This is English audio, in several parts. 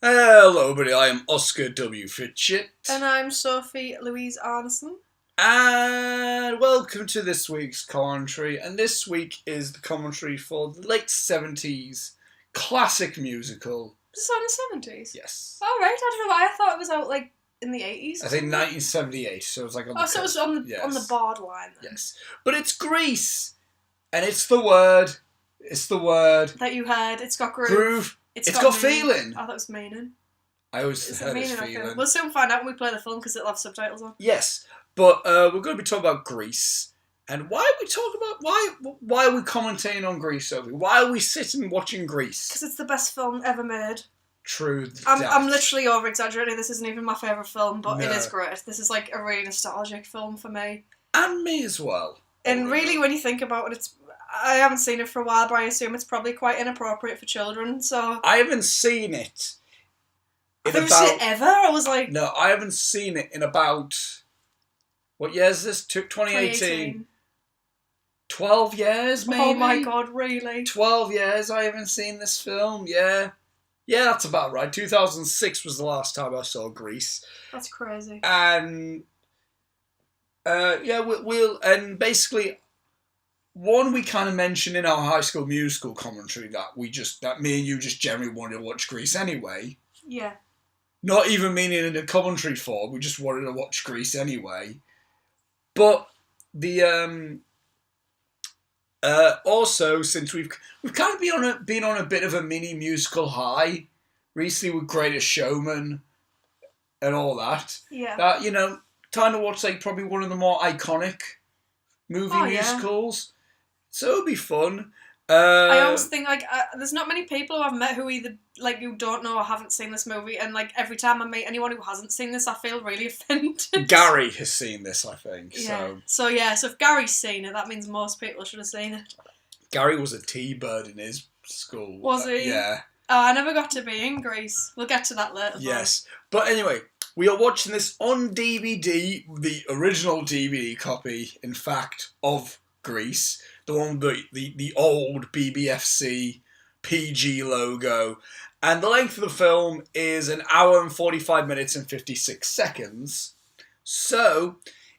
Hello, everybody. I am Oscar W. Fitchett. And I'm Sophie Arnison. And welcome to this week's commentary. And this week is the commentary for the late 70s classic musical. Was this on the 70s? Yes. Oh, right. I don't know why. I thought it was out, like, in the 80s. I think 1978, so it was like on the so it was on the borderline then. Yes. But it's Grease. And it's the word. It's the word. That you heard. It's got groove. Groove. It's got feeling. I thought it was meaning. I always heard it's meaning, feeling. We'll soon find out when we play the film because it'll have subtitles on. Yes. But we're going to be talking about Grease. And why are we talking about... Why are we commentating on Grease, Sophie? Why are we sitting watching Grease? Because it's the best film ever made. True. I'm literally over-exaggerating. This isn't even my favourite film, but it is great. This is like a really nostalgic film for me. And me as well. And really, when you think about it, I haven't seen it for a while, but I assume it's probably quite inappropriate for children, so... I haven't seen it in about... seen it ever? I was like... No, I haven't seen it in about... What year is this? 2018. 12 years, maybe? Oh my god, really? 12 years I haven't seen this film, yeah. Yeah, that's about right. 2006 was the last time I saw Grease. That's crazy. And... and basically... One, we kind of mentioned in our High School Musical commentary that me and you just generally wanted to watch Grease anyway. Yeah. Not even meaning in a commentary form, we just wanted to watch Grease anyway. But the also since we've kind of been on a bit of a mini musical high recently with Greatest Showman and all that. Yeah. That time to watch like probably one of the more iconic movie musicals. So it'll be fun. I always think there's not many people who I've met who either who don't know or haven't seen this movie, and every time I meet anyone who hasn't seen this, I feel really offended. Gary has seen this, I think. Yeah. So if Gary's seen it, that means most people should have seen it. Gary was a T-bird in his school. Was he? Yeah. Oh, I never got to be in Grease. We'll get to that later. Yes, but anyway, we are watching this on DVD, the original DVD copy, in fact, of Grease. The one with the old BBFC PG logo. And the length of the film is 1 hour and 45 minutes and 56 seconds. So,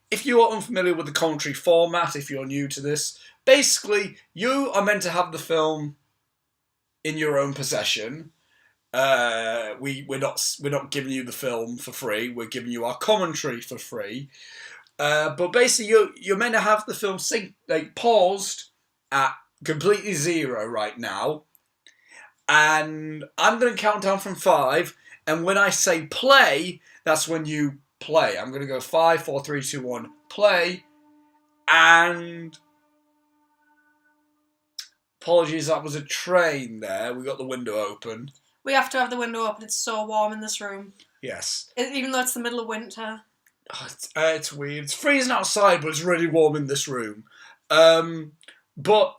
if you are unfamiliar with the commentary format, if you're new to this, basically, you are meant to have the film in your own possession. We're not giving you the film for free. We're giving you our commentary for free. But basically, you're meant to have the film paused at completely 0 right now. And I'm going to count down from 5. And when I say play, that's when you play. I'm going to go 5, 4, 3, 2, 1, play. And... Apologies, that was a train there. We got the window open. We have to have the window open. It's so warm in this room. Yes. Even though it's the middle of winter. Oh, it's weird. It's freezing outside, but it's really warm in this room. But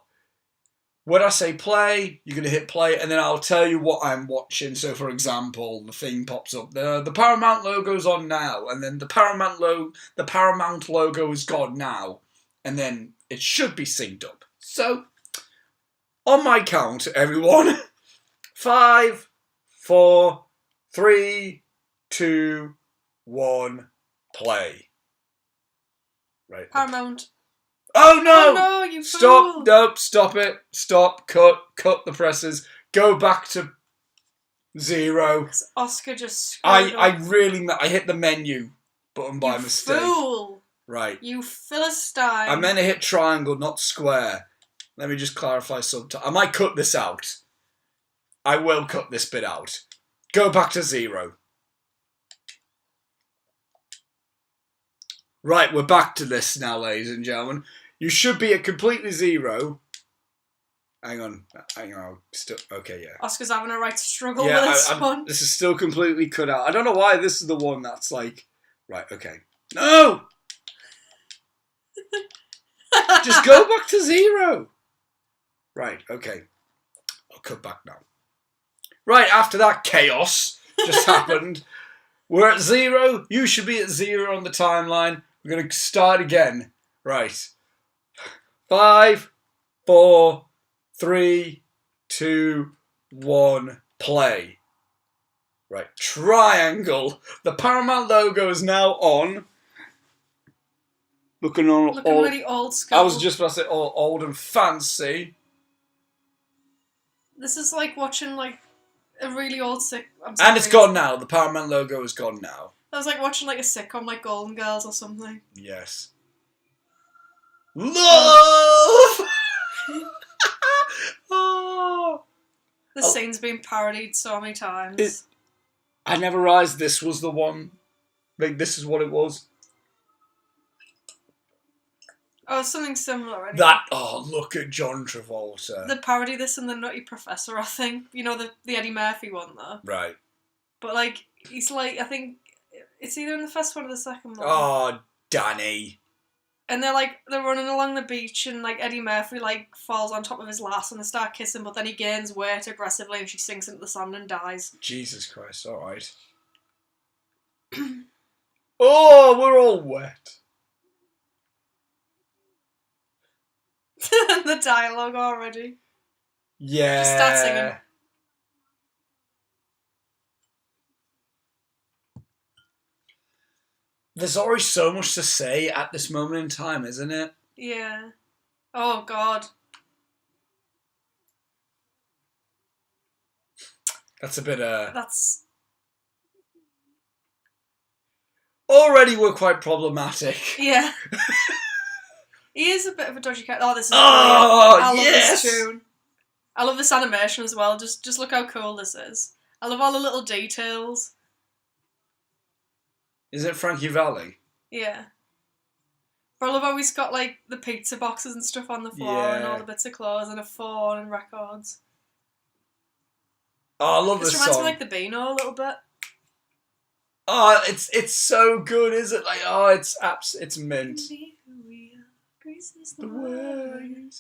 when I say play, you're going to hit play, and then I'll tell you what I'm watching. So, for example, the thing pops up. The Paramount logo's on now, and then the Paramount logo is gone now, and then it should be synced up. So, on my count, everyone, 5, 4, 3, 2, 1, play. Right. Paramount. Oh no! Oh no, you Stop! fool. Nope, stop it. Stop. Cut the presses. Go back to 0. Oscar just I hit the menu button by mistake. Fool. Right. You Philistine. I meant to hit triangle, not square. Let me just clarify something. I might cut this out. I will cut this bit out. Go back to 0. Right, we're back to this now, ladies and gentlemen. You should be at completely 0. Hang on. Okay, yeah. Oscar's having a right struggle with this one. This is still completely cut out. I don't know why this is the one that's like... Right, okay. No! Just go back to 0. Right, okay. I'll cut back now. Right, after that chaos just happened, we're at 0. You should be at 0 on the timeline. We're going to start again. Right. 5, 4, 3, 2, 1, play. Right, triangle. The Paramount logo is now on. Looking really old school. I was just about to say all old and fancy. This is like watching like a really old And it's gone now. The Paramount logo is gone now. I was like watching like a sitcom like Golden Girls or something. Yes. Love! Oh. The scene's been parodied so many times. I never realised this was the one. Like, this is what it was. Oh, something similar. Anyway. Look at John Travolta. They parody this in The Nutty Professor, I think. You know, the Eddie Murphy one, though. Right. But, like, he's like, I think it's either in the first one or the second one. Oh, Danny. And they're running along the beach and, like, Eddie Murphy, like, falls on top of his lass and they start kissing, but then he gains weight aggressively and she sinks into the sand and dies. Jesus Christ, alright. Oh, we're all wet. The dialogue already. Yeah. Just start singing. There's already so much to say at this moment in time, isn't it? Yeah. Oh, God. That's a bit, That's... Already we're quite problematic. Yeah. He is a bit of a dodgy character. Oh, this is brilliant. I love yes! this tune. I love this animation as well. Just look how cool this is. I love all the little details. Is it Frankie Valli? Yeah. But I love how he's got, like, the pizza boxes and stuff on the floor and all the bits of clothes and a phone and records. Oh, I love this song. This reminds me song. like the Beano a little bit. Oh, it's so good, is it? Like, oh, it's mint. The world.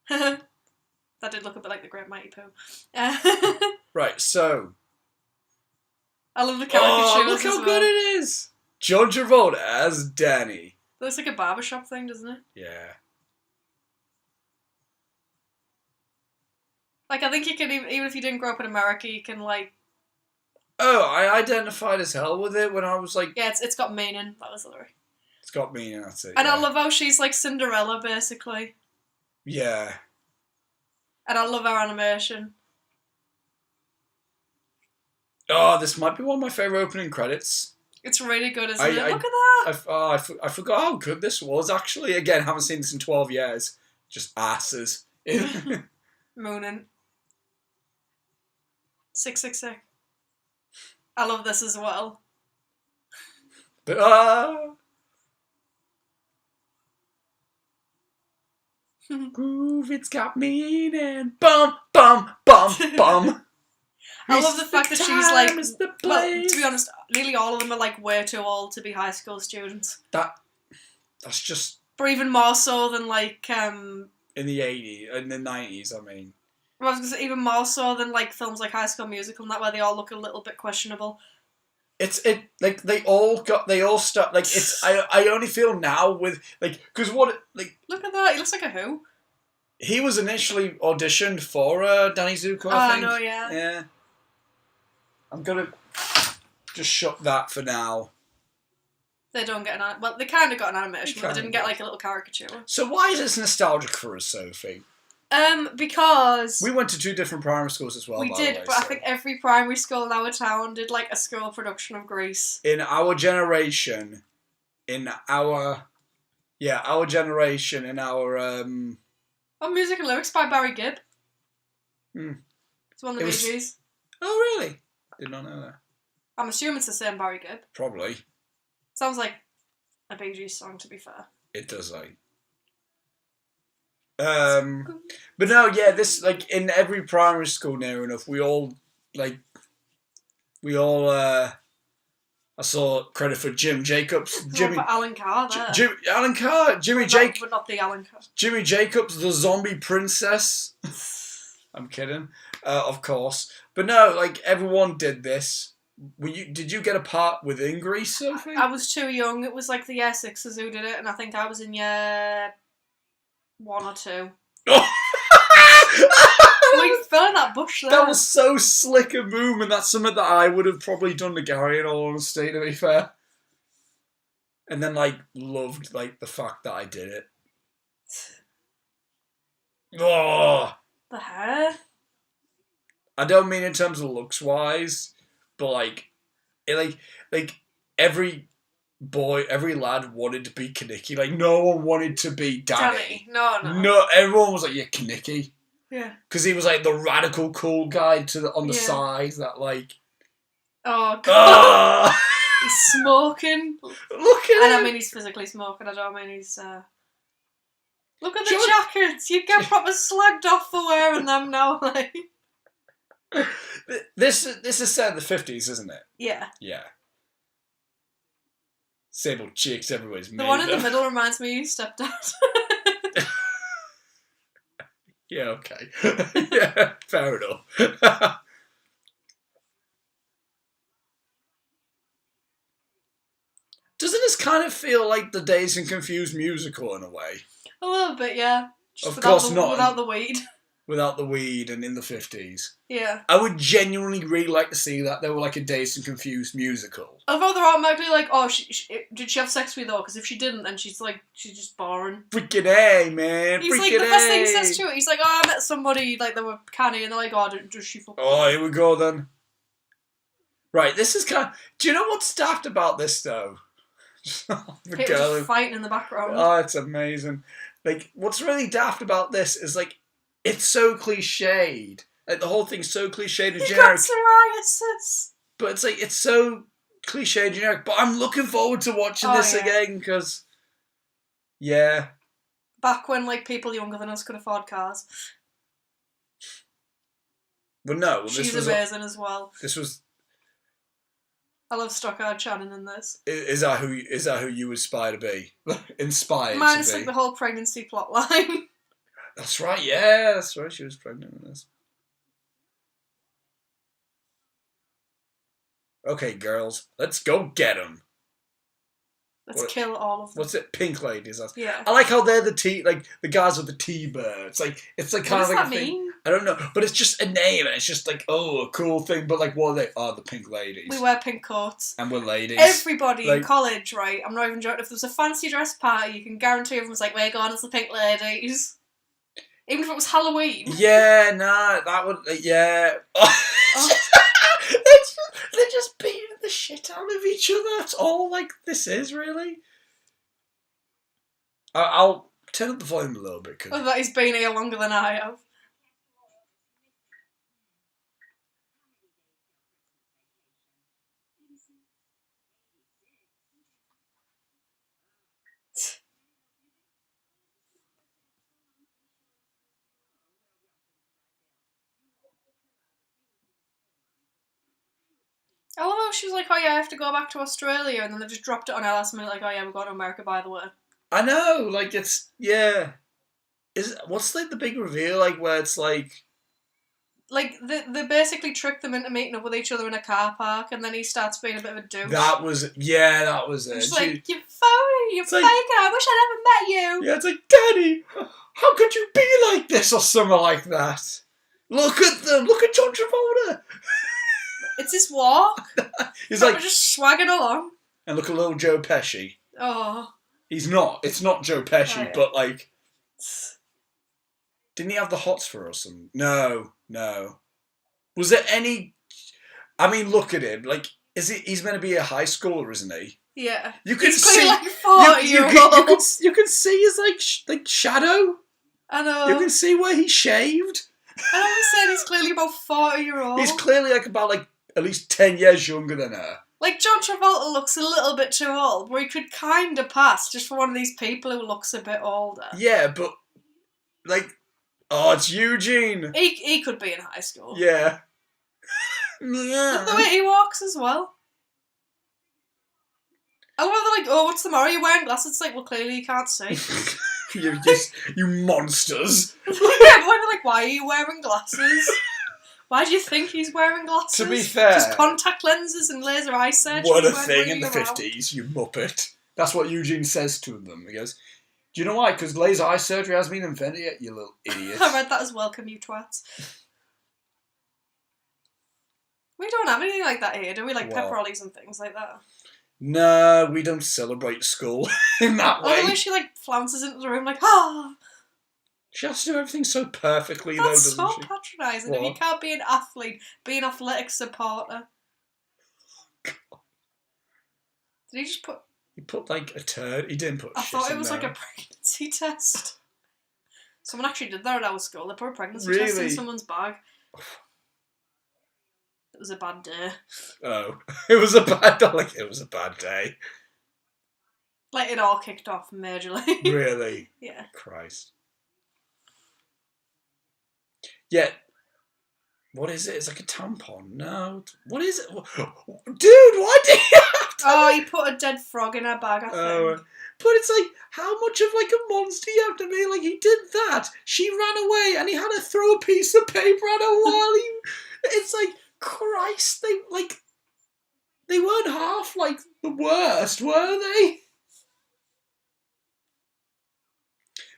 That did look a bit like the Great Mighty Pooh. Right, so. I love the caricatures. Look how good it is. John Travolta as Danny. It looks like a barbershop thing, doesn't it? Yeah. Like, I think you can, even if you didn't grow up in America, you can, like... Oh, I identified as hell with it when I was like... Yeah, it's got meaning. That was the lyric. It's got meaning, that's it. And yeah. I love how she's, like, Cinderella, basically. Yeah. And I love her animation. Oh, this might be one of my favourite opening credits. It's really good, isn't it? Look at that! I forgot how good this was, actually. Again, haven't seen this in 12 years. Just asses. Moonin. 666. I love this as well. But, groove, it's got meaning. Bum, bum, bum, bum. I love the fact that she's like, well, to be honest, nearly all of them are like way too old to be high school students. That's just... But even more so than like... in the 80s, in the 90s, I mean. I was gonna say, even more so than like films like High School Musical and that, where they all look a little bit questionable. Like they all start like it's. I only feel now with like because what like. Look at that! He looks like a Who. He was initially auditioned for Danny Zuko. I think. Oh no! Yeah. Yeah. I'm gonna just shut that for now. They don't get an well. They kind of got an animation, but they didn't get like a little caricature. So why is this nostalgic for us, Sophie? Because we went to 2 different primary schools as well. We did, but I think every primary school in our town did like a school production of Grease. In our generation, Oh, music and lyrics by Barry Gibb. It's one of the Bee Gees. Oh, really? Did not know that. I'm assuming it's the same Barry Gibb. Probably. Sounds like a Bee Gees song, to be fair. It does, like. But no, yeah, this, like, in every primary school near enough, I saw credit for Jim Jacobs. For Alan Carr there. Alan Carr, Jimmy Jacobs. But not the Alan Carr. Jimmy Jacobs, the zombie princess. I'm kidding, of course. But no, like, everyone did this. Did you get a part within Grease, Sophie? I was too young. It was like the year sixes who did it, and I think I was in year 1 or 2. We fell in that bush there. That was so slick a move, and that's something that I would have probably done to Gary, in all honesty, to be fair. And then, like, loved, like, the fact that I did it. Oh! The hair? I don't mean in terms of looks-wise, but, like, every boy, every lad wanted to be Kaneki. Like, no one wanted to be Danny. No. No, everyone was like, yeah, Kaneki. Yeah. Because he was, like, the radical cool guy on the side that, like... Oh, God. He's smoking. Look at him. I don't mean he's physically smoking. I don't mean he's... Look at the jackets. You get proper slagged off for wearing them now, like... This is set in the 50s, isn't it? Yeah. Yeah. Sable chicks everywhere's made. The one in the middle reminds me of your stepdad. Yeah, okay. Yeah, fair enough. Doesn't this kind of feel like the Dazed and Confused musical in a way? A little bit, yeah. Just of course not. Without the weed. Without the weed and in the 50s. Yeah. I would genuinely really like to see that. They were like a Dazed and Confused musical. Although they're automatically like, oh, did she have sex with you though? Because if she didn't, then she's just boring. Freaking A, man. He's like, the first thing he says to it, he's like, oh, I met somebody, like, they were canny, and they're like, oh, does she fuck? Oh, here we go then. Right, this is kind of... Do you know what's daft about this, though? The girl just fighting in the background. Oh, it's amazing. Like, what's really daft about this is, like, it's so cliched. Like, the whole thing's so cliched and generic. Got psoriasis. But it's like, it's so cliched and generic. But I'm looking forward to watching this again, because, yeah. Back when, like, people younger than us could afford cars. Well, no. She's amazing as well. This was... I love Stockard Channing in this. Is that who you aspire to be? Inspired Minus to be? like the whole pregnancy plot line. That's right, yeah, that's right, she was pregnant in this. Okay, girls, let's go get them. Let's kill all of them. What's it? Pink ladies. Yeah. I like how they're the guys with the T-birds. Like, it's like kind of like what a does that thing. mean? I don't know, but it's just a name, and it's just like, oh, a cool thing. But like, what are they? Oh, the pink ladies. We wear pink coats. And we're ladies. Everybody in college, right? I'm not even joking. If there was a fancy dress party, you can guarantee everyone's like, we're going as the pink ladies. Even if it was Halloween. Yeah, nah, that would, yeah. Oh. They're just beating the shit out of each other. That's all, like, this is, really. I'll turn up the volume a little bit. Cause... I bet he's been here longer than I have. I love how she was like, oh yeah, I have to go back to Australia, and then they just dropped it on her last minute, like, oh yeah, we're going to America, by the way. I know, like, it's, yeah. What's, like, the big reveal, like, where it's, like... Like, they basically tricked them into meeting up with each other in a car park, and then he starts being a bit of a douche. That was it. She's like, you phony, you faker, I wish I never met you. Yeah, it's like, Daddy, how could you be like this, or something like that? Look at them, look at John Travolta. It's his walk. He's like just swagging along. And look at little Joe Pesci. Oh. He's not. It's not Joe Pesci, oh, yeah. But like, didn't he have the hots for us? No. Was there any? I mean, look at him. Like, he's meant to be a high schooler, isn't he? Yeah. You can he's see like 40-year-old. You can see his like shadow. I know. You can see where he shaved. I always said he's clearly about 40-year-old. He's clearly like about like at least 10 years younger than her. Like, John Travolta looks a little bit too old, where he could kind of pass just for one of these people who looks a bit older. Yeah, but, like, oh, it's Eugene. He could be in high school. Yeah. Yeah. Look the way he walks as well. I love they're like, oh, what's the matter? You're wearing glasses. It's like, well, clearly you can't see. You monsters. Everyone like, why are you wearing glasses? Why do you think he's wearing glasses? To be fair... Just contact lenses and laser eye surgery. What a thing in the 50s, you muppet. That's what Eugene says to them. He goes, do you know why? Because laser eye surgery hasn't been invented yet, you little idiot. I read that as welcome, you twats. We don't have anything like that here, do we? Like Well, pepperonis and things like that. No, we don't celebrate school in that way. Oh, the way she like flounces into the room like, ah! She has to do everything so perfectly, though, That's doesn't so she? patronising. If you What? can't be an athlete, be an athletic supporter. Did he just put... He put, like, a turd. He didn't put I shit thought it in was there. like a pregnancy test. Someone actually did that at our school. They put a pregnancy Really? test in someone's bag. It was a bad day. Oh. It was a bad day. Like, it all kicked off majorly. Really? Yeah. Christ. Yeah. What is it? It's like a tampon. No. What is it? Dude, why did you have to... Oh, he put a dead frog in her bag, I think. But it's like, how much of like a monster you have to be? Like, he did that. She ran away and he had to throw a piece of paper at her while he... It's like, Christ, they weren't half like the worst, were they?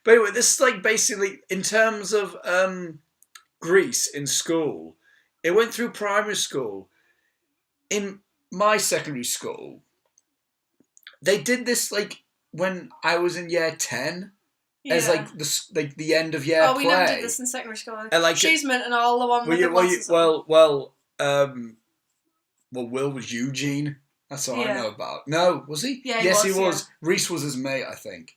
But anyway, this is like basically, in terms of Greece in school, it went through primary school. In my secondary school, they did this like when I was in year 10 as like the end of year play. Oh, we never did this in secondary school. And, like, Achievement and all the one with the glasses on. well, Will was Eugene. That's all I know about. No, was he? Yeah, yes, he was. Yeah. Reese was his mate, I think.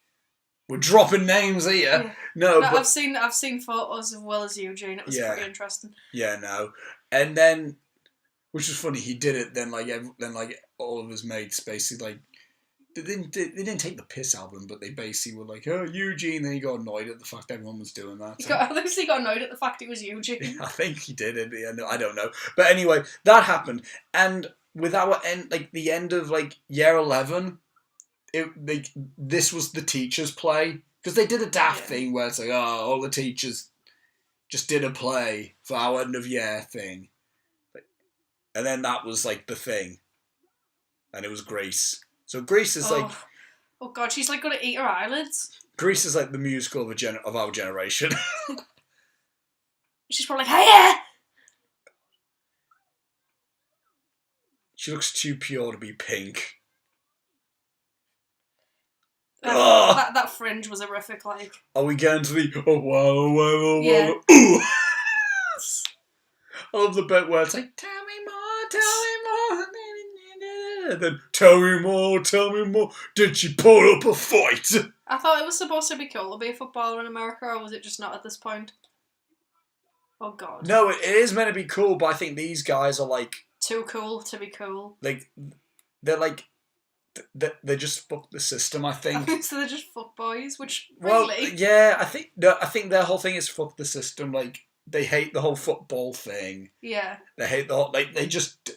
We're dropping names here. Yeah. No, but I've seen photos of Will as Eugene. It was pretty interesting. Yeah, no, and then, which was funny, he did it. Then like all of his mates basically like they didn't take the piss out of him, but they basically were like, oh, Eugene. Then he got annoyed at the fact everyone was doing that. I think he got annoyed at the fact he was Eugene. I think he did it. I don't know, but anyway, that happened, and with our end, like the end of like year 11. This was the teachers' play, because they did a daft thing where it's like, oh, all the teachers just did a play for our end of year thing, and then that was like the thing, and it was Grease. So Grease is like, oh god, she's like gonna eat her eyelids. Grease is like the musical of our generation. She's probably like, hey! She looks too pure to be pink. That fringe was horrific, like. Are we going to the Yeah. Ooh. I love the bit where it's like, tell me more, and then tell me more. Did she put up a fight? I thought it was supposed to be cool to be a footballer in America, or was it just not at this point? Oh god. No, it is meant to be cool, but I think these guys are like too cool to be cool. Like they just fuck the system, I think. So they're just fuck boys, which well, really? yeah, I think their whole thing is fuck the system. Like they hate the whole football thing. Yeah. They hate the whole they just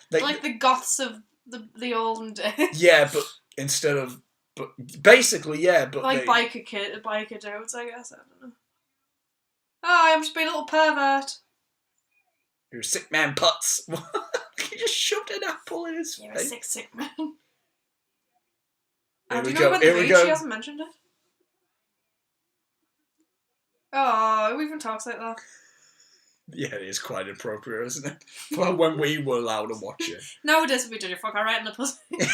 like the goths of the olden days. Yeah, but basically, yeah, but like biker dudes, I guess. I don't know. Oh, I'm just being a little pervert. You're a sick man, putz. He just shoved an apple in his face. You're a sick man. Here do we you know go. about the beach? She hasn't mentioned it. Oh, who even talks like that? Yeah, it is quite appropriate, isn't it? Well, when we were allowed to watch it. Nowadays, we did your fuck alright in the pussy. It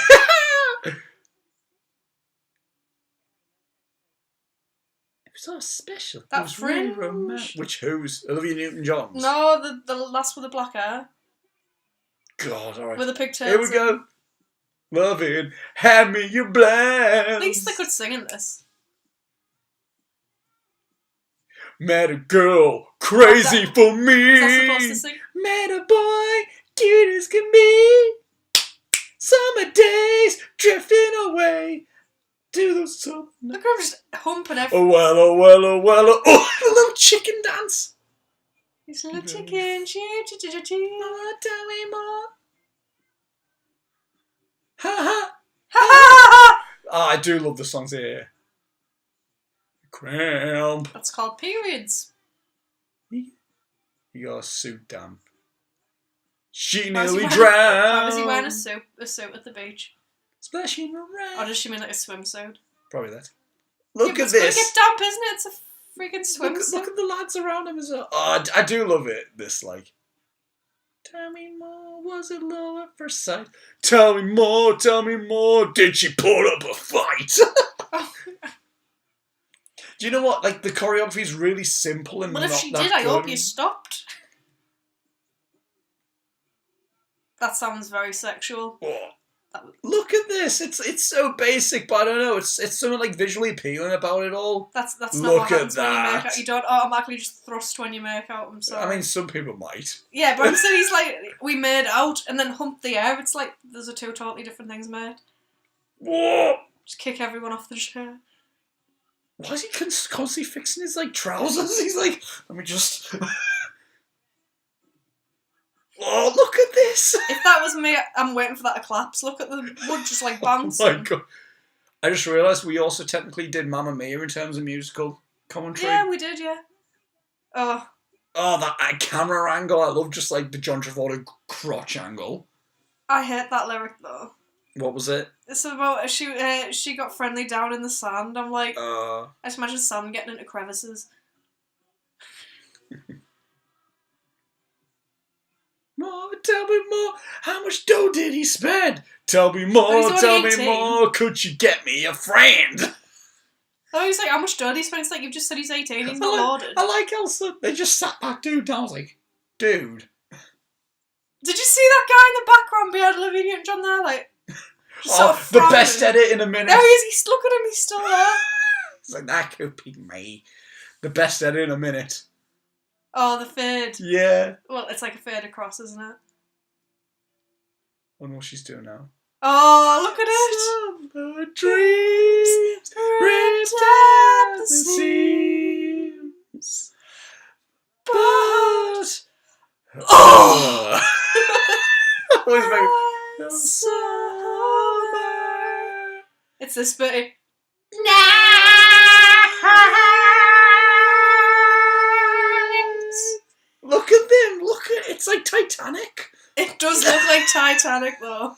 was so special. That it was fringe. really romantic. Which who's? Olivia Newton-John? No, the lass with the black hair. God, alright. With the pigtails. Here we go. Loving, hand me your blast. At least they could sing in this. Met a girl crazy for me. Was that supposed to sing? Met a boy cute as can be. Summer days drifting away to the sun. Look at him just humping everything. Oh well, oh well, oh well, oh, a little chicken dance. He's a little chicken, Oh, tell me more. Ha ha. Ha! Oh, I do love the songs here. Cramp. That's called periods. You got a suit damp. She Why nearly was he wearing drowned. a suit at the beach? Splashing around. Or does she mean like a swimsuit? Probably that. Look yeah, at it's gonna this. get damp, isn't it? It's a freaking swimsuit. Look at the lads around him as well. Oh, I do love it. This like. Tell me more, was it love at first sight? Tell me more, did she put up a fight? Do you know what? Like, the choreography is really simple and Well, not if she that did, I good. hope you stopped. That sounds very sexual. Oh, look at this. It's so basic, but I don't know. It's something like visually appealing about it all. That's not Look what happens at when you make that. out. You don't automatically just thrust when you make out. I'm sorry. I mean, some people might. Yeah, but I'm saying he's like, we made out and then humped the air. It's like, those are two totally different things, mate. Whoa! Just kick everyone off the chair. Why is he constantly fixing his, like, trousers? He's like, let me just... Oh, look at this! If that was me, I'm waiting for that to collapse. Look at the wood just like bouncing. Oh my god. I just realised we also technically did Mamma Mia in terms of musical commentary. Yeah, we did, yeah. Oh, that camera angle. I love just like the John Travolta crotch angle. I hate that lyric though. What was it? It's about she got friendly down in the sand. I'm like, I just imagine sand getting into crevices. More, tell me more. How much dough did he spend? Tell me more, But he's tell only me 18. more. Could you get me a friend? Oh, he's like, how much dough do you spend? It's like, you've just said he's 18, he's not loaded. I like Elsa. They just sat that dude down. I was like, dude. Did you see that guy in the background behind Olivia Newton-John there? Like, just sort of the frowning. best edit in a minute. There he is, look at him, he's still there. It's like, that could be me. The best edit in a minute. Oh, the fade. Yeah. Well, it's like a fade across, isn't it? I wonder what she's doing now. Oh, look at it! Summer dreams ripped at the seams. But oh, always make summer. It's this bit. Look at them! Look at it's like Titanic. It does look like Titanic though.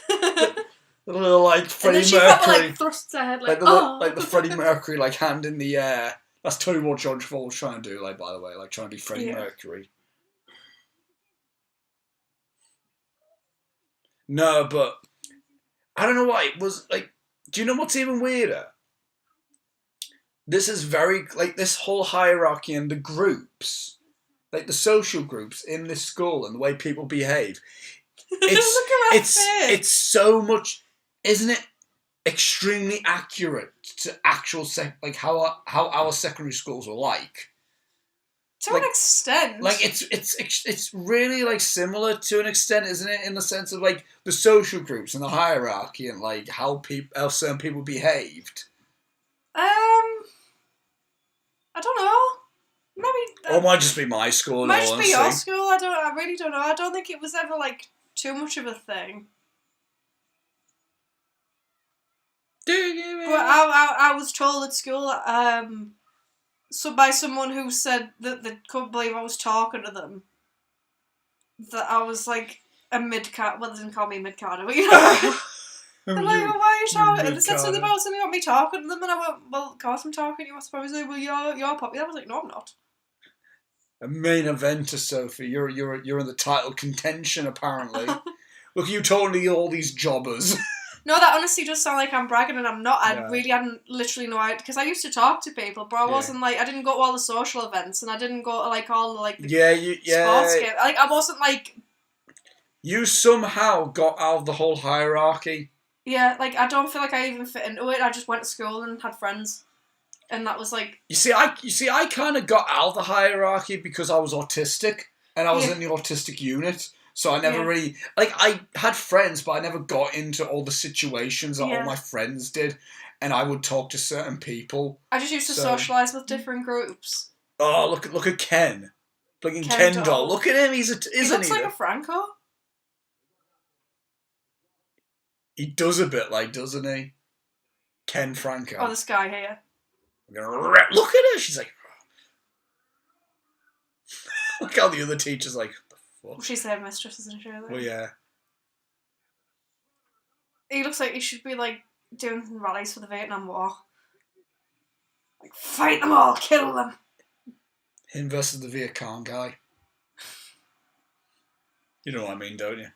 The little like Freddie and then she Mercury, probably like thrusts her head like, like the Freddie Mercury like hand in the air. That's totally what John Travolta was trying to do. Like, by the way, like trying to be Freddie Mercury. No, but I don't know why it was like. Do you know what's even weirder? This is very like this whole hierarchy and the groups, like the social groups in this school and the way people behave. It's so much, isn't it? Extremely accurate to actual like how our secondary schools were like. To an extent, like it's really like similar to an extent, isn't it? In the sense of like the social groups and the hierarchy and like how certain people behaved. I don't know. Maybe. Or it might just be my school. Might just be your school. I really don't know. I don't think it was ever like too much of a thing. But I was told at school, so by someone who said that they couldn't believe I was talking to them, that I was like a mid-card. Well, they didn't call me mid-carder, but you know. They're like, well, why are you talking? And they said something about me talking to them, and I went, well, of course I'm talking to you. I suppose they well, you're popular. I was like, no, I'm not. A main eventer, Sophie. You're in the title contention apparently. Look, you totally all these jobbers. No, that honestly does sound like I'm bragging, and I'm not. I really hadn't literally no idea, because I used to talk to people, but I wasn't like, I didn't go to all the social events, and I didn't go to like all the like the sports games. Like I wasn't like. You somehow got out of the whole hierarchy. Yeah, like I don't feel like I even fit into it. I just went to school and had friends, and that was like. You see, I kind of got out of the hierarchy because I was autistic, and I was in the autistic unit. So I never really, like, I had friends, but I never got into all the situations that all my friends did, and I would talk to certain people. I just used to socialise with different groups. Oh, look at Ken. Looking Ken doll. Look at him, he looks like a Franco. He does a bit like, doesn't he? Ken Franco. Oh, this guy here. Look at her, she's like... Look how the other teacher's like... Well, she's the headmistress, isn't she? Well, yeah. He looks like he should be, like, doing some rallies for the Vietnam War. Like, fight them all, kill them! Him versus the Viet Cong guy. You know what I mean, don't you?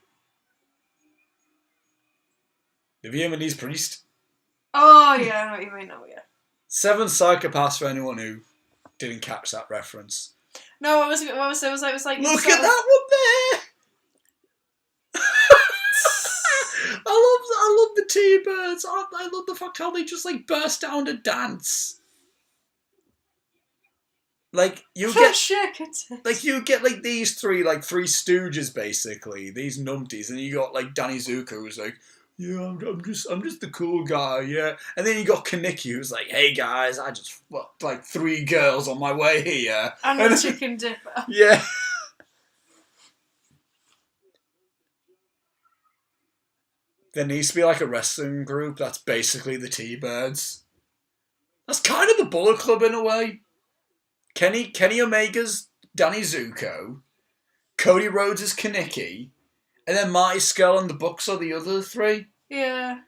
The Vietnamese priest. Oh yeah, I know what you mean. Oh yeah. 7 psychopaths for anyone who didn't catch that reference. No, what was like. Look at that one there. I love the T-Birds. I love the fact how they just like burst down to dance. Like you get like these three stooges basically, these numpties, and you got like Danny Zuko who's like, yeah, I'm just the cool guy, yeah. And then you got Kaneki who's like, hey guys, I just fucked like 3 girls on my way here. And the chicken dipper. Yeah. There needs to be like a wrestling group that's basically the T-Birds. That's kind of the Bullet Club in a way. Kenny Omega's Danny Zuko, Cody Rhodes is Kaneki, and then Marty Scurll and the Bucks are the other 3. Yeah.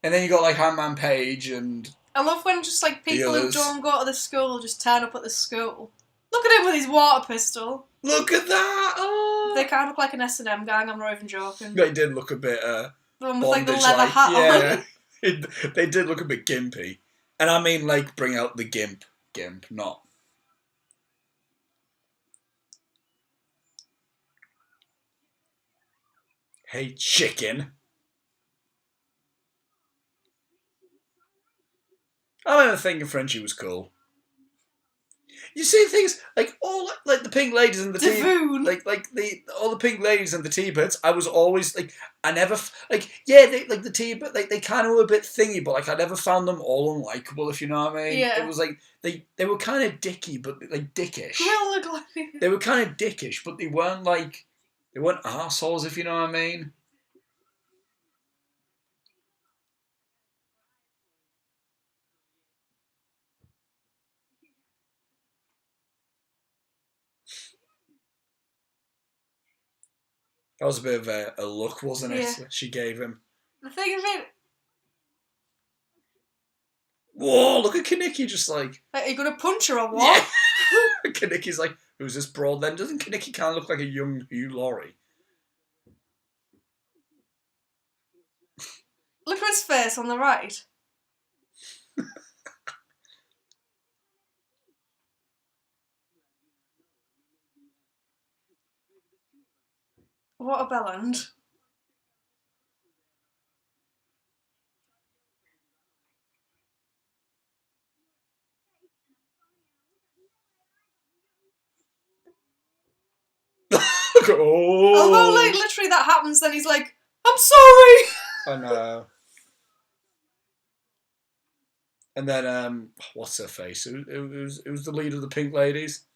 And then you got like Hangman Page and... I love when just like people who don't go to the school just turn up at the school. Look at him with his water pistol. Look at that! Oh. They kind of look like an S&M gang, I'm not even joking. They did look a bit the one with like the leather hat on. They did look a bit gimpy. And I mean like bring out the gimp, not... Hey chicken. I remember thinking Frenchie was cool. You see things like all like the pink ladies and the all the pink ladies and the T-Birds. I was always like, I never they like the T-Bird they kind of were a bit thingy, but like I never found them all unlikable, if you know what I mean. Yeah. It was like they were kind of dicky, but like dickish. Well, they were kind of dickish, but they weren't arseholes, if you know what I mean. That was a bit of a look, wasn't it? Yeah. She gave him. The thing of it... Whoa, look at Kaneki just like... Are you going to punch her or what? Yeah. Kaneki's like, who's this broad then? Doesn't Kaneki kind of look like a young Hugh Laurie? Look at his face on the right. What a bellend. Although, like, literally that happens, then he's like, I'm sorry! I know. And then, what's her face? Who's the leader of the Pink Ladies?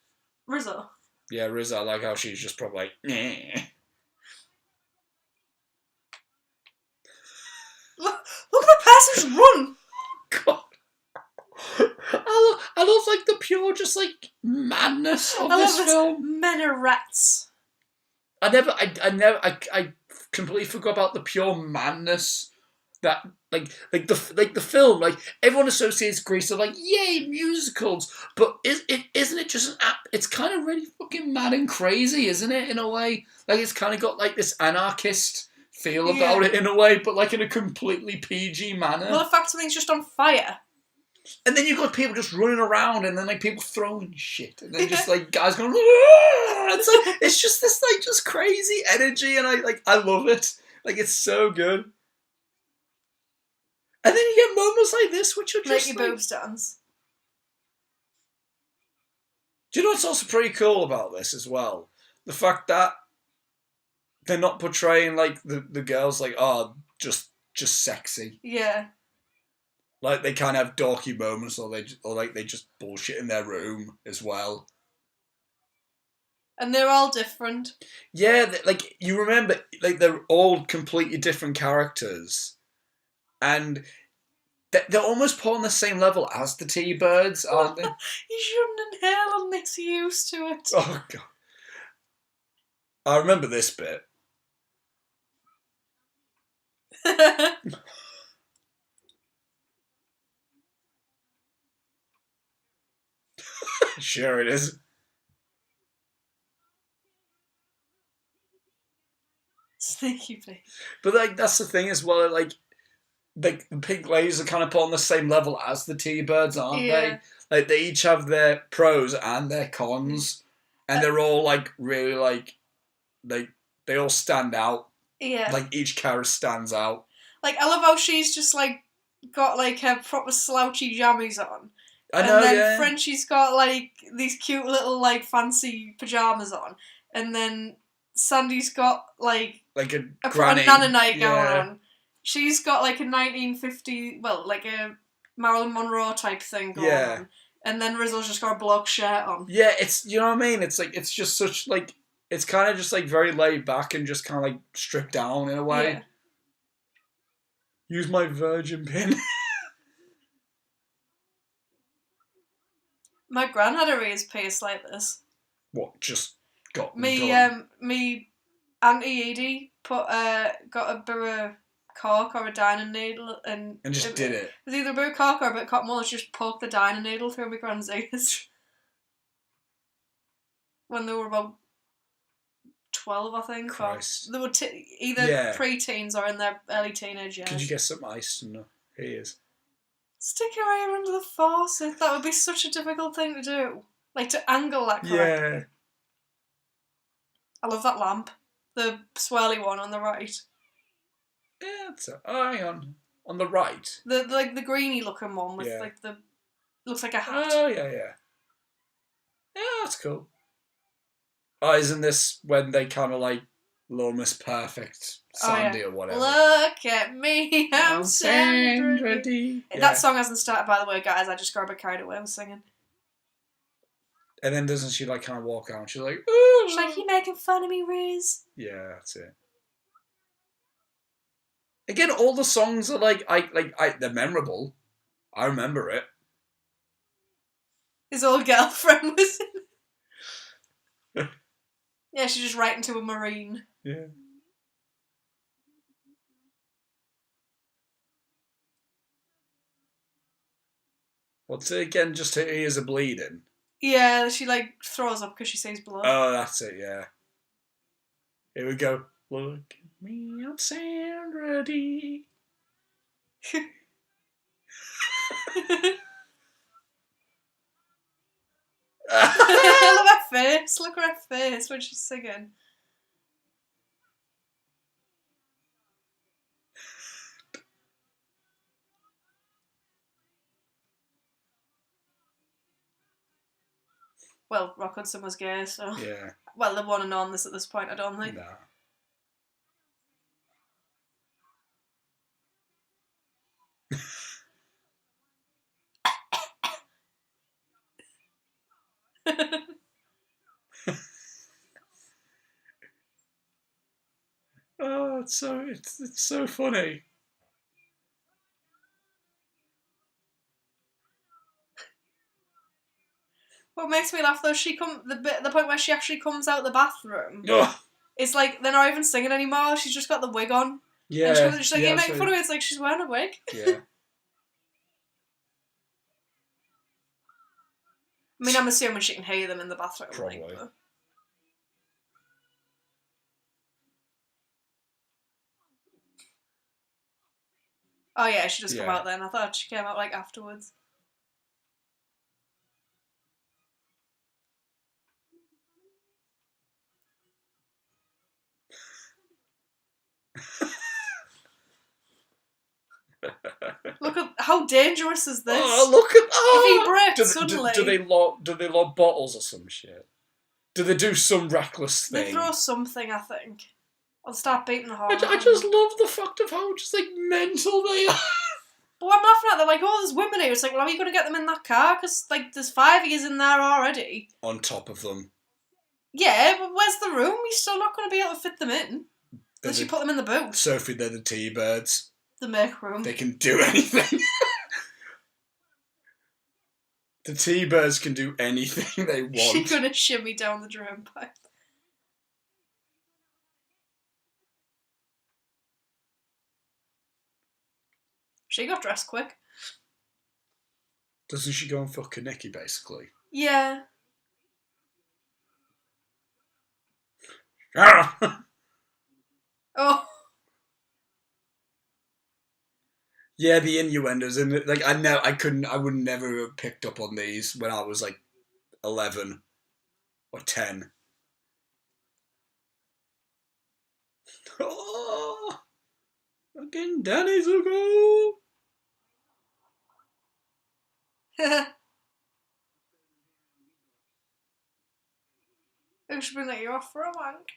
Rizzo. Yeah, Rizzo. I like how she's just probably like, nah. Look at the person run! God. I love like the pure just like madness of this film. Men are rats. I completely forgot about the pure madness that like the film. Like everyone associates Grease with like yay musicals, but isn't it just it's kind of really fucking mad and crazy, isn't it? In a way, like it's kind of got like this anarchist feel about it in a way, but like in a completely PG manner. Well, the fact something's just on fire. And then you've got people just running around, and then like people throwing shit, and then just like guys going. It's like it's just this like just crazy energy, and I love it. Like it's so good. And then you get moments like this, which are just make your boobs dance. Do you know what's also pretty cool about this as well? The fact that they're not portraying like the girls like just sexy. Yeah. Like they kind of have dorky moments, or they just bullshit in their room as well. And they're all different. Yeah, like you remember, like they're all completely different characters, and they're almost put on the same level as the T-Birds, aren't they? You shouldn't inhale unless you're used to it. Oh god, I remember this bit. Sure it is. Sneaky pig. But like that's the thing as well. Like the pink ladies are kind of put on the same level as the T-birds, aren't they? Like they each have their pros and their cons, and they're all like really like they all stand out. Yeah. Like each character stands out. Like I love how she's just like got like her proper slouchy jammies on. I know, and then Frenchie's got like these cute little like fancy pajamas on, and then Sandy's got like a granny, a Nana night gown on. She's got like a 1950, well, like a Marilyn Monroe type thing going on, and then Rizzo's just got a block shirt on. Yeah, it's, you know what I mean. It's like it's just such like it's kind of just like very laid back and just kind of like stripped down in a way. Yeah. Use my virgin pin. My gran had a raised pierce like this. What, just got me Auntie Edie got a bit of cork or a dining needle and just did it. It was either a bit of cork or a bit of cotton wool. She just poked the dining needle through my gran's ears when they were about 12, I think. Christ. Or they were either pre-teens or in their early teenage years. Could you get some ice in the ears? Stick your ear under the faucet. That would be such a difficult thing to do. Like to angle that correctly. Yeah. I love that lamp. The swirly one on the right. Yeah, hang on. On the right? The greeny looking one with like the... Looks like a hat. Oh, yeah. Yeah, that's cool. Oh, isn't this when they kind of like Miss Perfect Sandy or whatever? Look at me, I'm Sandra D. That song hasn't started, by the way, guys. I just got a bit carried away with singing. And then doesn't she like kind of walk out and she's like, ooh. She's like, you making fun of me, Riz? Yeah, that's it. Again, all the songs are like they're memorable. I remember it. His old girlfriend was in. Yeah, she's just writing to a Marine. Yeah. What's it again? Just her ears are bleeding. Yeah, she like throws up because she sees blood. Oh, that's it. Yeah. Here we go. Look at me, I'm Sandra D. I love her face. Look at her face when she's singing. Well, Rock Hudson was gay, so... Yeah. Well, they've won and on this at this point, I don't think. Nah. Oh, it's so funny. What makes me laugh though, the point where she actually comes out the bathroom. Ugh. It's like they're not even singing anymore. She's just got the wig on. Yeah. And she's like, "You're making fun of me." It's like she's wearing a wig. Yeah. I mean, I'm assuming she can hear them in the bathroom. Probably. Like, oh yeah, she just come out then. I thought she came out like afterwards. Look at how dangerous is this? Oh, look at if he breaks suddenly. Do they lob bottles or some shit? Do they do some reckless thing? They throw something, I think. Or start beating the horn. I just love the fact of how just like mental they are. But I'm laughing at, they're like, oh, there's women here. It's like, well, how are you going to get them in that car? Because like, there's 5 of you in there already. On top of them. Yeah, but where's the room? You're still not going to be able to fit them in. Unless you put them in the boot. Sophie, they're the T-birds. The make room. They can do anything. The T-birds can do anything they want. She's going to shimmy down the drain pipe. She got dressed quick. Doesn't she go and fuck a Nicky, basically? Yeah. Oh. Yeah, the innuendos and like I would never have picked up on these when I was like 11 or 10. Oh, fucking Danny's a go. It should be let you off for a wank.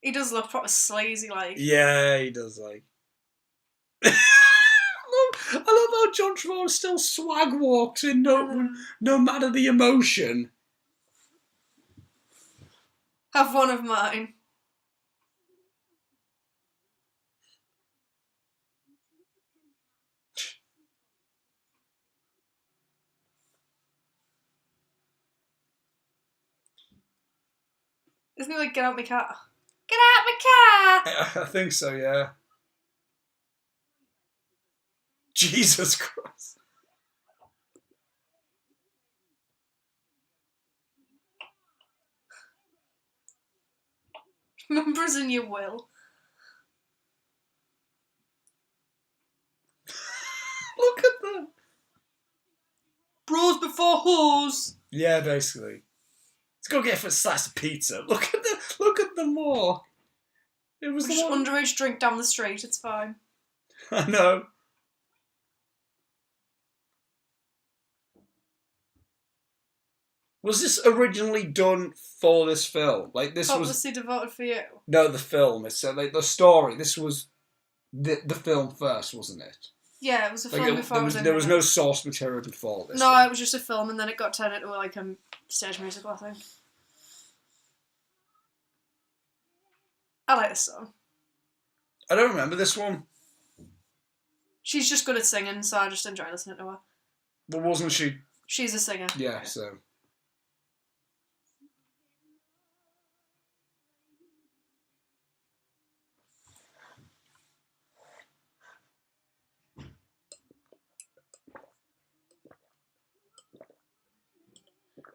He does look proper slazy, like. Yeah, he does, like. I love how John Travolta still swag walks in, no matter the emotion. Have one of mine. Isn't he like, get out my car? Get out my car! I think so, yeah. Jesus Christ. Remember us in your will. Look at them. Bros before hoes. Yeah, basically. Let's go get a slice of pizza. Look at them more. It was just underage drink down the street. It's fine. I know. Was this originally done for this film? Like this was Obviously devoted for you. No, the film. It's like the story. This was the film first, wasn't it? Yeah, it was a film before it was there was no source material before this. No, it was just a film, and then it got turned into like a stage musical, I think. I like this song. I don't remember this one. She's just good at singing, so I just enjoy listening to her. But wasn't she? She's a singer. Yeah, so.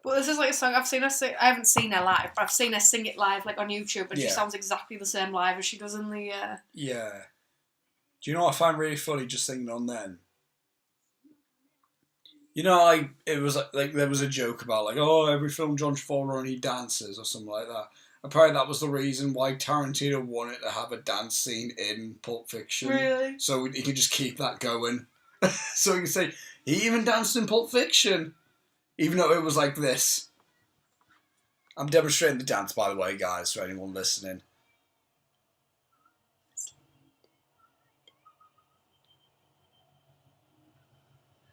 Well, this is like a song I've seen her sing. I haven't seen her live, but I've seen her sing it live, like on YouTube, and she sounds exactly the same live as she does in the. Yeah. Do you know what I find really funny just singing on then? You know, it was like there was a joke about like, oh, every film John Travolta only dances or something like that. Apparently, that was the reason why Tarantino wanted to have a dance scene in Pulp Fiction. Really? So he could just keep that going. So he could say he even danced in Pulp Fiction. Even though it was like this. I'm demonstrating the dance, by the way, guys, for anyone listening.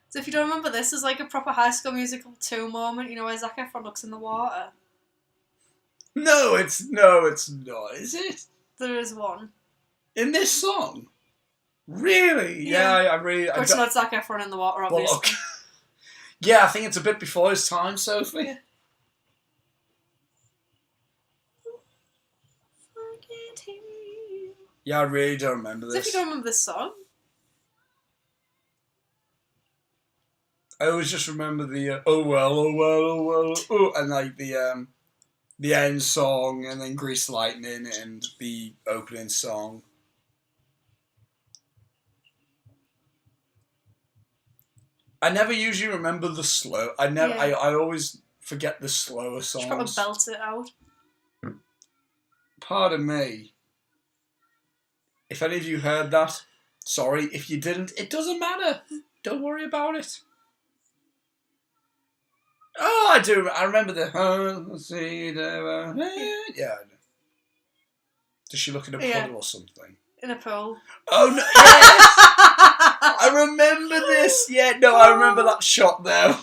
So if you don't remember, this is like a proper High School Musical 2 moment, you know, where Zac Efron looks in the water. No, it's not, is it? There is one. In this song? Really? Yeah, I really... But it's not Zac Efron in the water, obviously. Well, look. Yeah, I think it's a bit before his time, Sophie. Yeah. Yeah, I really don't remember this. So if you don't remember this song? I always just remember the oh well, and like the end song, and then Grease Lightning, and the opening song. I never usually remember the slow. I always forget the slower songs. Just gotta belt it out. Pardon me. If any of you heard that, sorry. If you didn't, it doesn't matter. Don't worry about it. Oh, I do. I remember the. Yeah. Does she look in a puddle or something? In a pool. Oh no! Yes, I remember this. Yeah, no, I remember that shot though.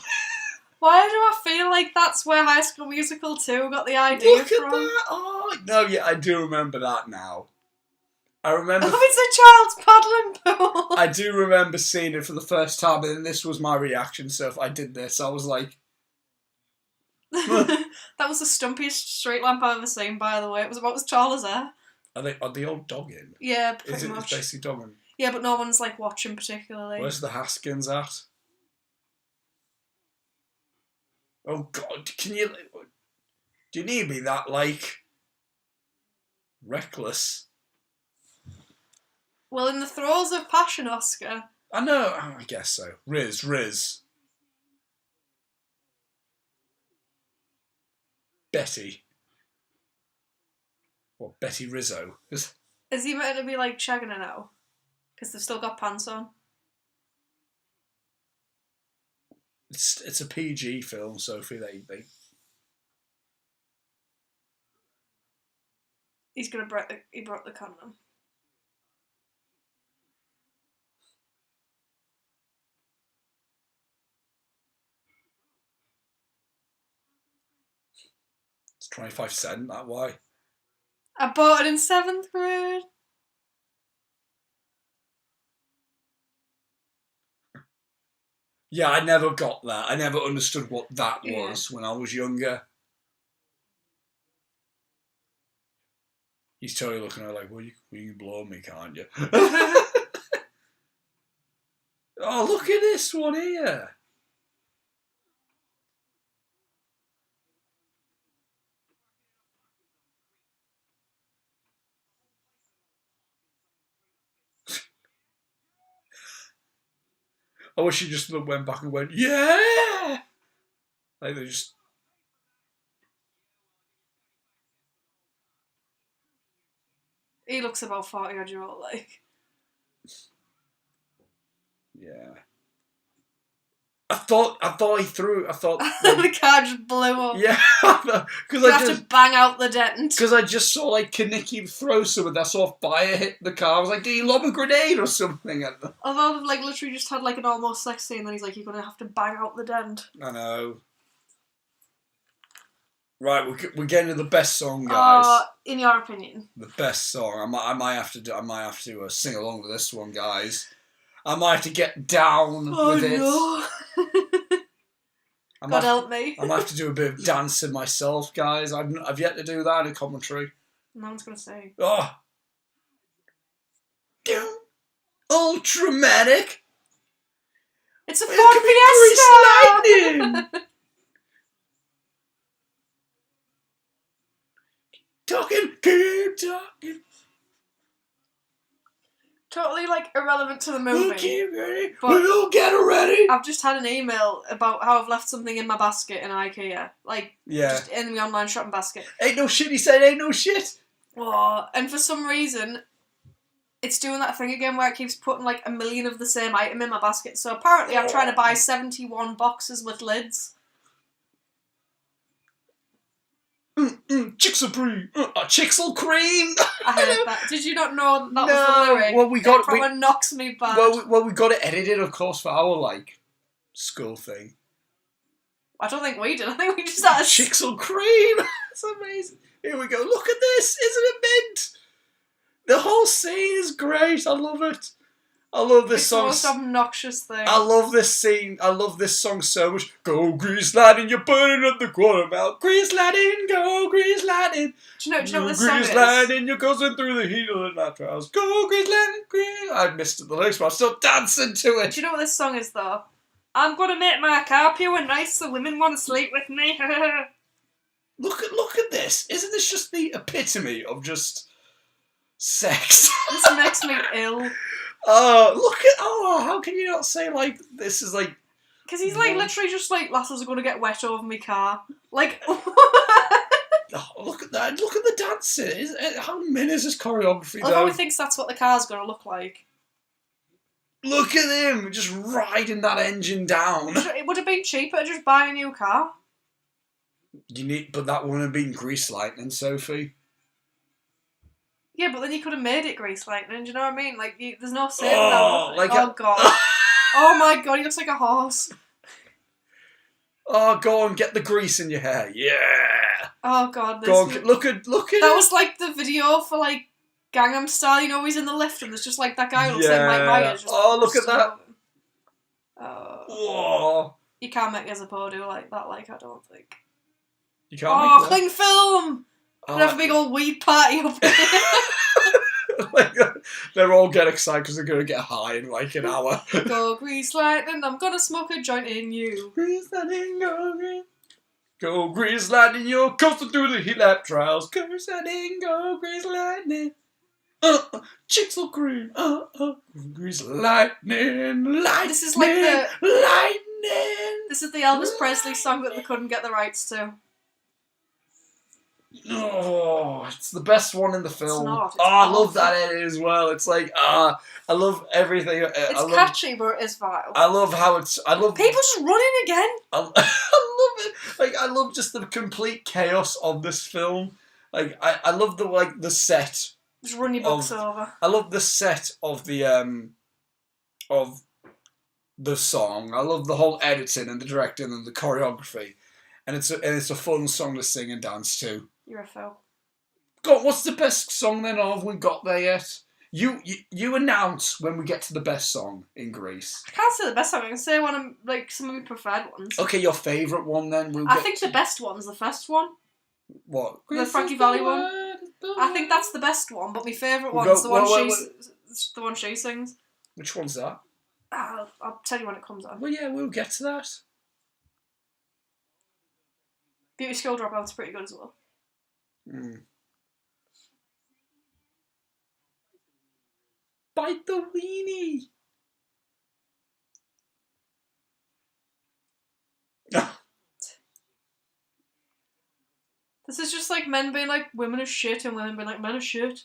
Why do I feel like that's where High School Musical 2 got the idea Look from? at that! Oh no, yeah, I do remember that now. I remember. Oh, it's a child's paddling pool. I do remember seeing it for the first time, and this was my reaction. So if I did this, I was like. That was the stumpiest straight lamp I've ever seen, by the way. It was about as tall as her. Are they all dogging? Yeah, pretty much. It's basically dogging. Yeah, but no one's like watching particularly. Where's the Haskins at? Oh God, Do you need to be that, like, reckless? Well, in the throes of passion, Oscar. I know, I guess so. Riz. Betty. What, Betty Rizzo? Is he meant to be, like, shagging her now? Because they've still got pants on? It's a PG film, Sophie. They... He broke the condom. It's 25 cents, that why? I bought it in 7th grade. Yeah, I never got that. I never understood what that was when I was younger. He's totally looking at her like, well, you can blow me, can't you? Oh, look at this one here. I wish she just went back and went, yeah! Like they just... He looks about 40-odd-year-old, like. Yeah. I thought he threw. I thought the car just blew up. Yeah, because you have to bang out the dent. Because I just saw like Kaneki throw something. I saw fire hit the car. I was like, "Did he lob a grenade or something?" Although they've like literally just had like an almost sex scene, and then he's like, "You're gonna have to bang out the dent." I know. Right, we're getting to the best song, guys. In your opinion, the best song. I might have to sing along to this one, guys. I might have to get down with it. No. God help me. I might have to do a bit of dancing myself, guys. I've yet to do that in a commentary. No one's gonna say. Oh. Ultramatic. It's a Ford Fiesta. Lightnin. Keep talking. Totally like irrelevant to the movie. We'll keep ready. We'll get ready. I've just had an email about how I've left something in my basket in IKEA. Like, just in the online shopping basket. Ain't no shit, he said, ain't no shit. Oh, and for some reason, it's doing that thing again where it keeps putting like 1 million of the same item in my basket. So apparently I'm trying to buy 71 boxes with lids. Chixel cream. Chixel cream. I heard that. Did you not know that was the lyric? Well, we got it knocks me back. Well, we got it edited, of course, for our like school thing. I don't think we did. I think we just had Chixel cream. It's amazing. Here we go. Look at this. Isn't it mint? The whole scene is great. I love it. I love this song. It's the most obnoxious thing. I love this scene. I love this song so much. Go Grease Lightning, you're burning up the quarter mile. Grease Lightning, go Grease Lightning. Do you know what this song is? Grease Lightning, you're coursing through the heat of the night trials. Go Grease Lightning, Grease. I missed the lyrics, but I'm still dancing to it. Do you know what this song is though? I'm gonna make my car pure and nice so women want to sleep with me. Look at this. Isn't this just the epitome of just sex? This makes me ill. How can you not say, like, this is, like... Because he's, like, literally just, like, lasses are going to get wet over my car. Like... look at that. Look at the dancing. How min is this choreography, though? I thought he thinks that's what the car's going to look like. Look at him, just riding that engine down. It would have been cheaper to just buy a new car. But that wouldn't have been Grease Lightning, Sophie. Yeah, but then you could have made it Grease Lightning, do you know what I mean? Like, there's no saving that. Like God. Oh my God, he looks like a horse. Oh, go on, get the grease in your hair. Yeah. Oh God. Look at That was like the video for, like, Gangnam Style, you know, he's in the lift and there's just, like, that guy who looks like Mike Myers. Look at that. Whoa. You can't make Yazappo do like that, like, I don't think. You can't make cling film! We'd have a big old weed party up there. Like, they're all get excited because they're going to get high in like an hour. Go Grease Lightning, I'm going to smoke a joint in you. Grease Lightning, go Grease. Go Grease Lightning, you're coasting through the heat lap trials. Curse Lightning, go Grease Lightning. Chicks will cream. Grease Lightning, lightning. This is like the lightning. This is the Elvis Presley song that they couldn't get the rights to. Oh, it's the best one in the film. It's not. It's I love awful. that edit as well. It's like, I love everything. It's catchy, but it's vile. I love how it's. I love people just running again. I love it. Like, I love just the complete chaos of this film. Like, I love the set. Just run your books over. I love the set of the song. I love the whole editing and the directing and the choreography, and it's a fun song to sing and dance to. You're a fool. God, what's the best song then? Have we got there yet? You announce when we get to the best song in Grease. I can't say the best song. I can say one of some of my preferred ones. Okay, your favourite one then. I think the best one's the first one. What? The Frankie Valli one. I think that's the best one, but my favourite one's the one she sings. Which one's that? I'll tell you when it comes on. Well, yeah, we'll get to that. Beauty School Dropout's pretty good as well. Bite the weenie. This is just like men being like women are shit and women being like men are shit.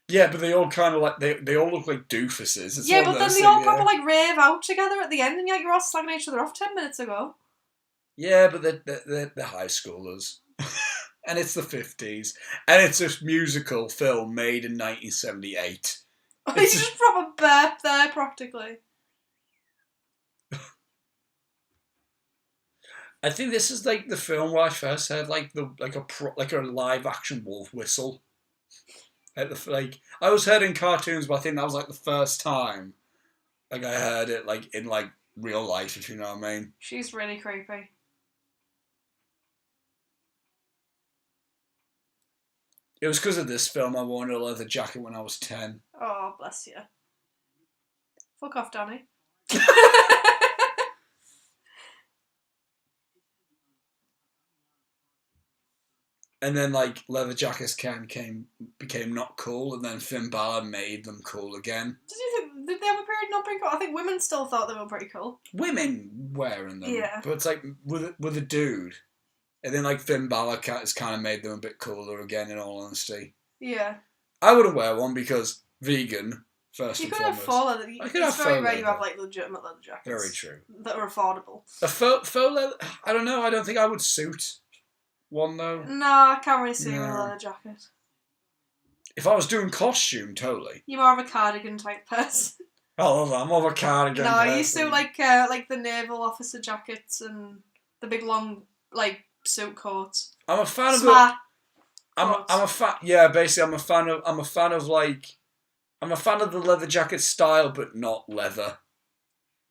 Yeah, but they all kind of like they all look like doofuses. It's yeah, but then they all proper like rave out together at the end, and you're all slagging each other off 10 minutes ago. Yeah, but they're high schoolers. And it's the 50s. And it's a musical film made in 1978. It's just proper burp there, practically. I think this is like the film where I first heard like a live action wolf whistle. I was heard in cartoons, but I think that was like the first time like I heard it like in like real life, if you know what I mean. She's really creepy. It was because of this film I wore a leather jacket when I was 10. Oh, bless you. Fuck off, Danny. And then like leather jackets became not cool, and then Finn Balor made them cool again. Did they have a period not being cool? I think women still thought they were pretty cool. Women wearing them, yeah. But it's like with a dude, and then like Finn Balor has kind of made them a bit cooler again. In all honesty, yeah. I wouldn't wear one because vegan. First and foremost, have faux leather. It's very rare you have like legitimate leather jackets. Very true. That are affordable. A faux leather. I don't know. I don't think I would suit one though. No, I can't really see you in a leather jacket. If I was doing costume, totally. You're more of a cardigan type person. Oh, I'm more of a cardigan. No, you suit like the naval officer jackets and the big long like suit coats. I'm a fan Smart of. I'm a fan. Yeah, basically, I'm a fan of the leather jacket style, but not leather.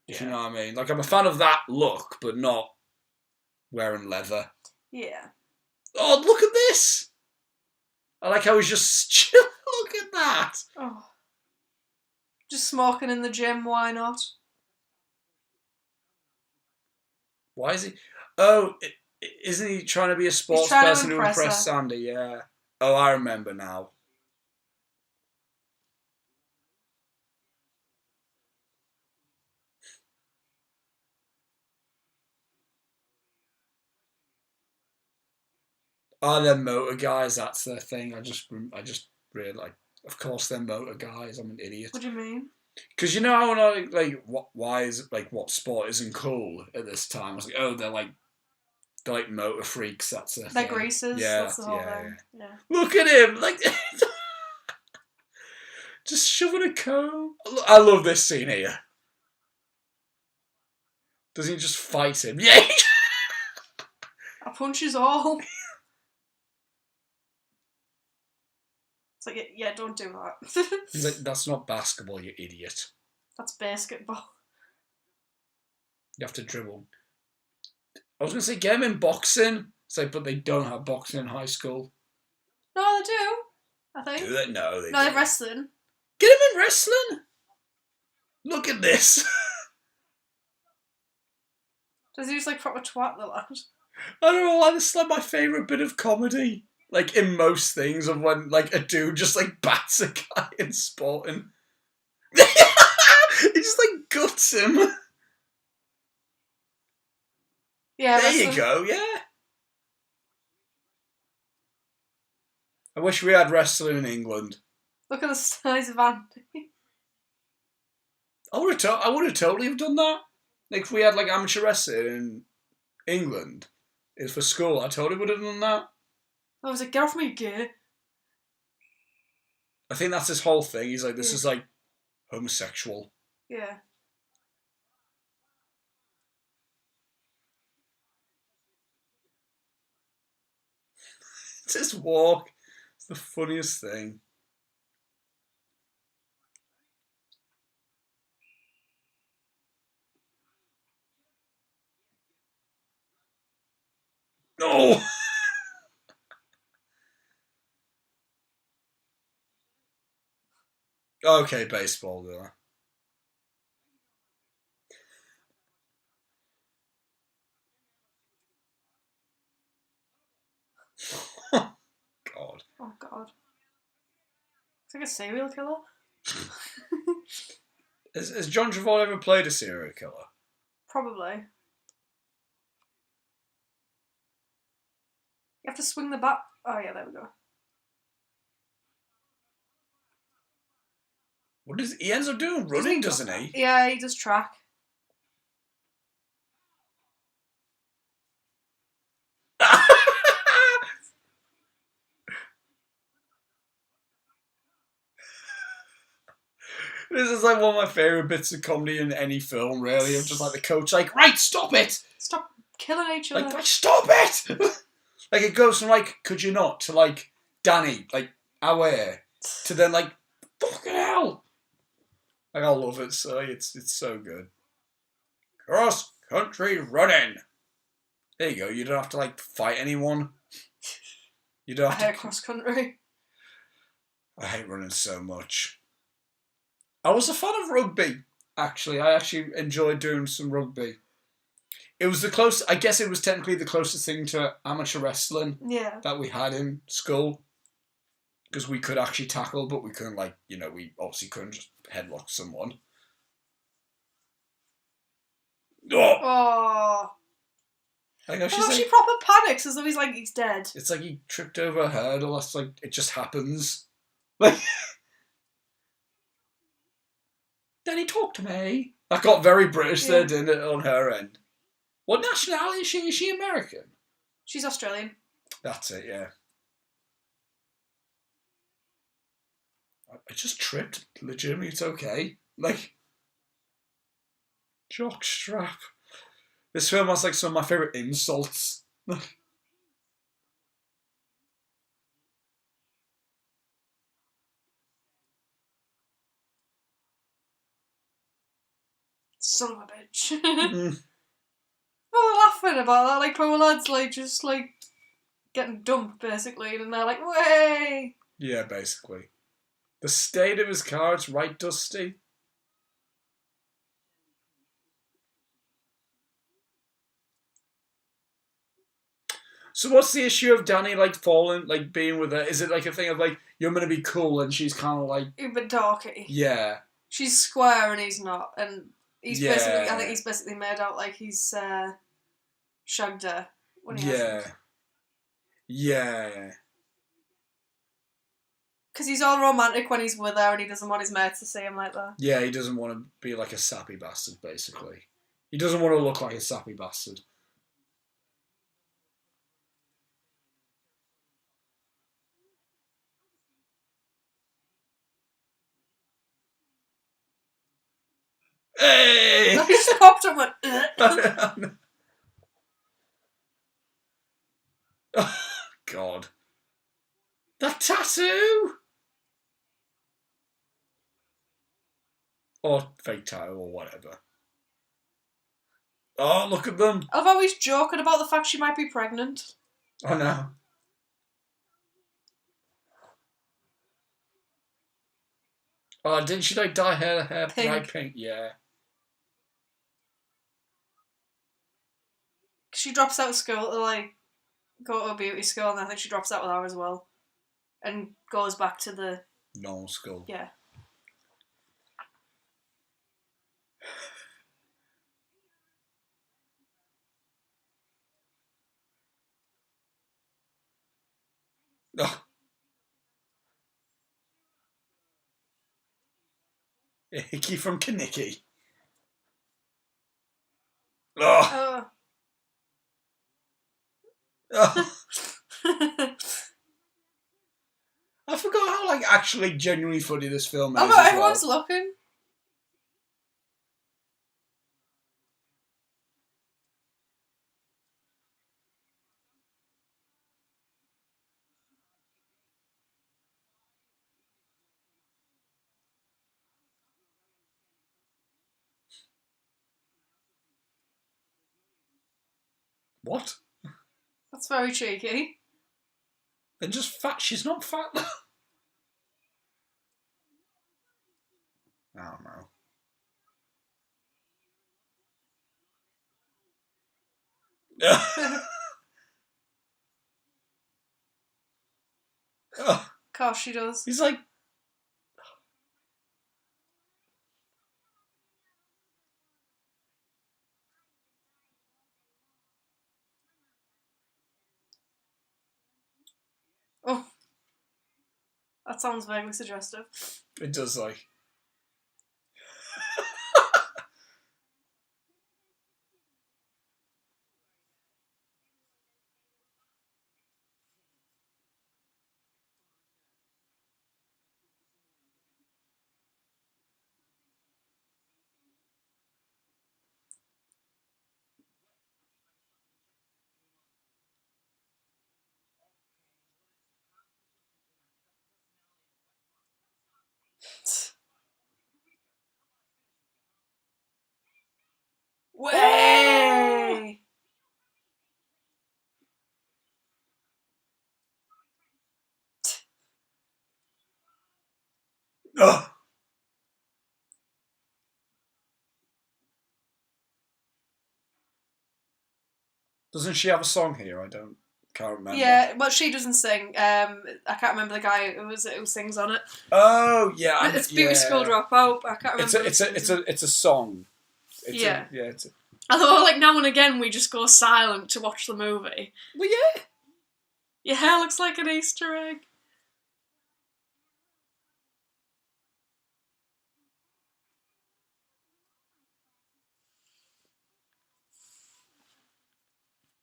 If you know what I mean. Like, I'm a fan of that look, but not wearing leather. Yeah. Oh, look at this! I like how he's just chill. Look at that! Oh. Just smoking in the gym, why not? Why is he... Oh, isn't he trying to be a sports person to impress Sandy? Yeah. Oh, I remember now. Oh, they're motor guys. That's their thing. I just really like. Of course, they're motor guys. I'm an idiot. What do you mean? Because you know how like why is like what sport isn't cool at this time? I was like, oh, they're like motor freaks. That's their thing. They're greasers. Yeah, that's the whole thing. Yeah. Look at him, like just shoving a comb. I love this scene here. Doesn't he just fight him? Yeah. I punches all. It's like, yeah, don't do that. He's like, that's not basketball, you idiot. That's basketball. You have to dribble. I was going to say, get him in boxing. It's like, but they don't have boxing in high school. No, they do. I think. Do they? No, they No, don't. they're wrestling. Get him in wrestling. Look at this. Does he just like proper twat the lad? I don't know why this is like my favourite bit of comedy. Like in most things, of when like a dude just like bats a guy in Sporting. He just like guts him. Yeah, there you go. Yeah. I wish we had wrestling in England. Look at the size of Andy. I would have totally have done that. Like if we had like amateur wrestling in England, it's for school. I totally would have done that. I was like, get off me, gay. I think that's his whole thing. He's like, this is like homosexual. Yeah. It's his walk. It's the funniest thing. No. Okay, baseball, though. God. Oh, God. It's like a serial killer. Has John Travolta ever played a serial killer? Probably. You have to swing the bat. Oh, yeah, there we go. What does he ends up doing? Running, doesn't he? Yeah, he does track. This is like one of my favourite bits of comedy in any film, really. I'm just like the coach, like, right, stop it! Stop killing each other. Like stop it! Like, it goes from, like, could you not, to, like, Danny, like, aware, to then, like, fucking hell! Like, I love it, so it's so good. Cross country running! There you go, you don't have to, like, fight anyone. You don't have I hate cross country. I hate running so much. I was a fan of rugby, actually. I actually enjoyed doing some rugby. It was the close. I guess it was technically the closest thing to amateur wrestling that we had in school. Because we could actually tackle, but we couldn't, like, we obviously couldn't just headlock someone. Oh. I know, she like, proper panics as though he's dead. It's like he tripped over a hurdle. That's like, it just happens. Like, Danny, talk to me. That got very British there, didn't it, on her end? What nationality is she? Is she American? She's Australian. That's it, yeah. I just tripped. Legitimately, it's okay. Like, jock strap. This film has like some of my favourite insults. Son of a bitch. We're laughing about that, like poor lads like just like getting dumped basically, and they're like, way. Yeah, basically. The state of his car, it's right dusty. So what's the issue of Danny, like, falling, like, being with her? Is it, like, a thing of, like, you're going to be cool and she's kind of, like... A bit dorky. Yeah. She's square and he's not, and he's basically, I think he's basically made out like he's shagged her when he hasn't. Yeah. Because he's all romantic when he's with her and he doesn't want his mates to see him like that. Yeah, he doesn't want to be like a sappy bastard, basically. He doesn't want to look like a sappy bastard. Hey! I just popped up and went, oh, God. That tattoo! Or fake tattoo, or whatever. Oh, look at them. I've always joking about the fact she might be pregnant. Oh, no. Oh, didn't she, like, dye her hair bright pink? Yeah. she drops out of school to like go to a beauty school, and I think she drops out with her as well, and goes back to the normal school. Yeah. Oh. Hickey from Kaniki. Oh. Oh. I forgot how like actually genuinely funny this film is. Oh, everyone's looking. What? That's very cheeky. They're just fat. She's not fat. I don't know. Of course she does. He's like... Oh. That sounds vaguely suggestive. It does, like... Way! Ugh. Doesn't she have a song here? Can't remember. Yeah, but she doesn't sing. I can't remember the guy who sings on it. Oh yeah, It's Beauty School Dropout. I can't remember. It's a song. Yeah. It's Although, like now and again, we just go silent to watch the movie. Well, yeah. Your hair looks like an Easter egg.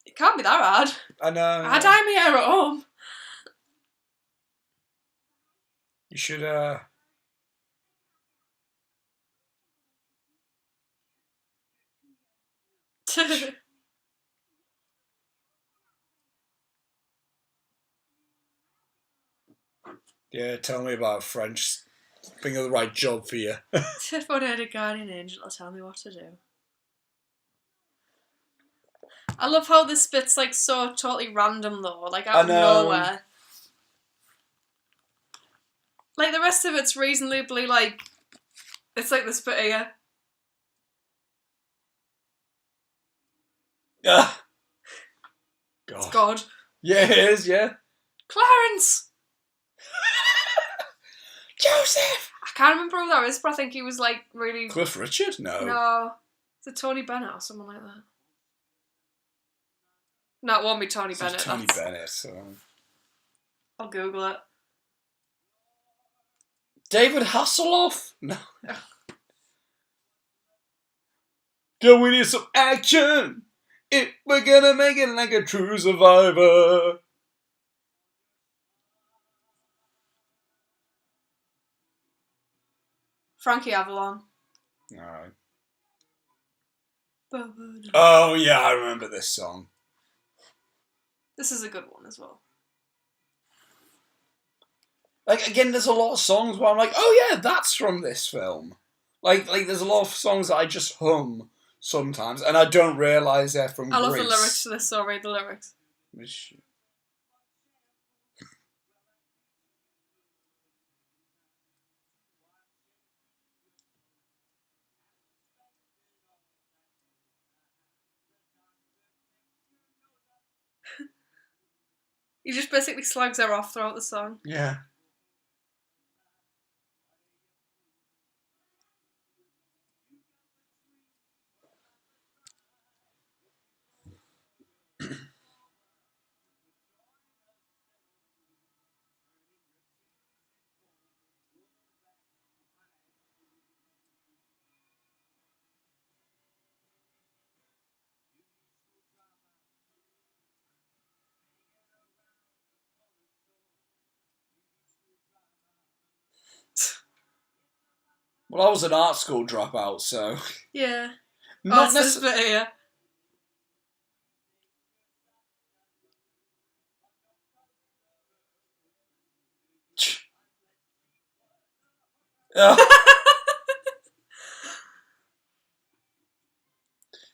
It can't be that hard. I know. I dye my hair at home. You should, yeah, tell me about French. Think of the right job for you. If I had a guardian angel to tell me what to do. I love how this bit's like so totally random though, like out of nowhere. Like the rest of it's reasonably like, it's like this bit here. Ah. God. It's God. Yeah, it is, yeah. Clarence! Joseph! I can't remember who that is, but I think he was like really... Cliff Richard? No. No. Is it Tony Bennett or someone like that? No, it won't be Tony Bennett. It's Tony Bennett. So. I'll Google it. David Hasselhoff? No. Girl, we need some action. We're gonna make it like a true survivor. Frankie Avalon. Alright. Oh, yeah, I remember this song. This is a good one as well. Like, again, there's a lot of songs where I'm like, oh yeah, that's from this film. Like there's a lot of songs that I just hum sometimes, and I don't realise they're from I love Grease. the lyrics to this, so I'll read the lyrics. He just basically slags her off throughout the song. Yeah. Well, I was an art school dropout, so... Yeah. Not this bit here.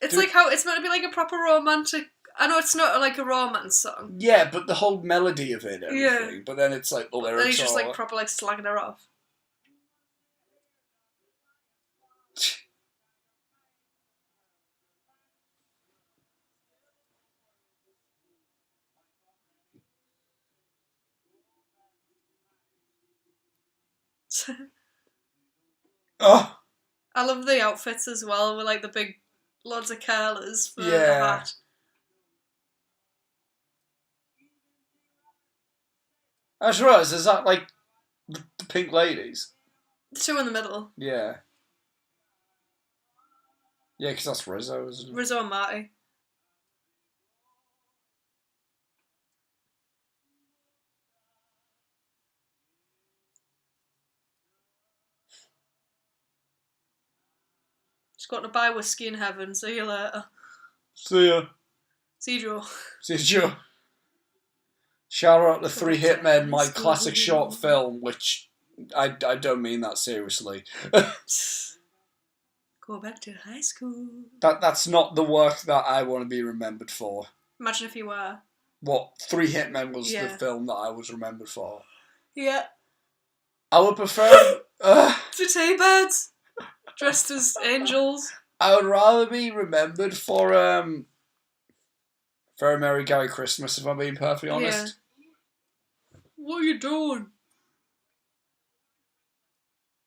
It's like how it's meant to be like a proper romantic... I know it's not like a romance song. Yeah, but the whole melody of it and everything. Yeah. But then it's like the lyrics and he's just like proper like slagging her off. Oh. I love the outfits as well, with like the big loads of curlers for the hat. I just realised, is that like the pink ladies? The two in the middle. Yeah. Yeah, because that's Rizzo, isn't it? Rizzo and Marty. Just got to buy whiskey in heaven. See you later. See ya. See you, Joe. See you, Joe. Shout out to Three Hitmen, my classic short film, which I don't mean that seriously. Go back to high school. That's not the work that I want to be remembered for. Imagine if you were. What? Three Hitmen was the film that I was remembered for. Yeah. I would prefer... The T-Birds. Dressed as angels. I would rather be remembered for Very Merry Gary Christmas, if I'm being perfectly honest. Yeah. What are you doing?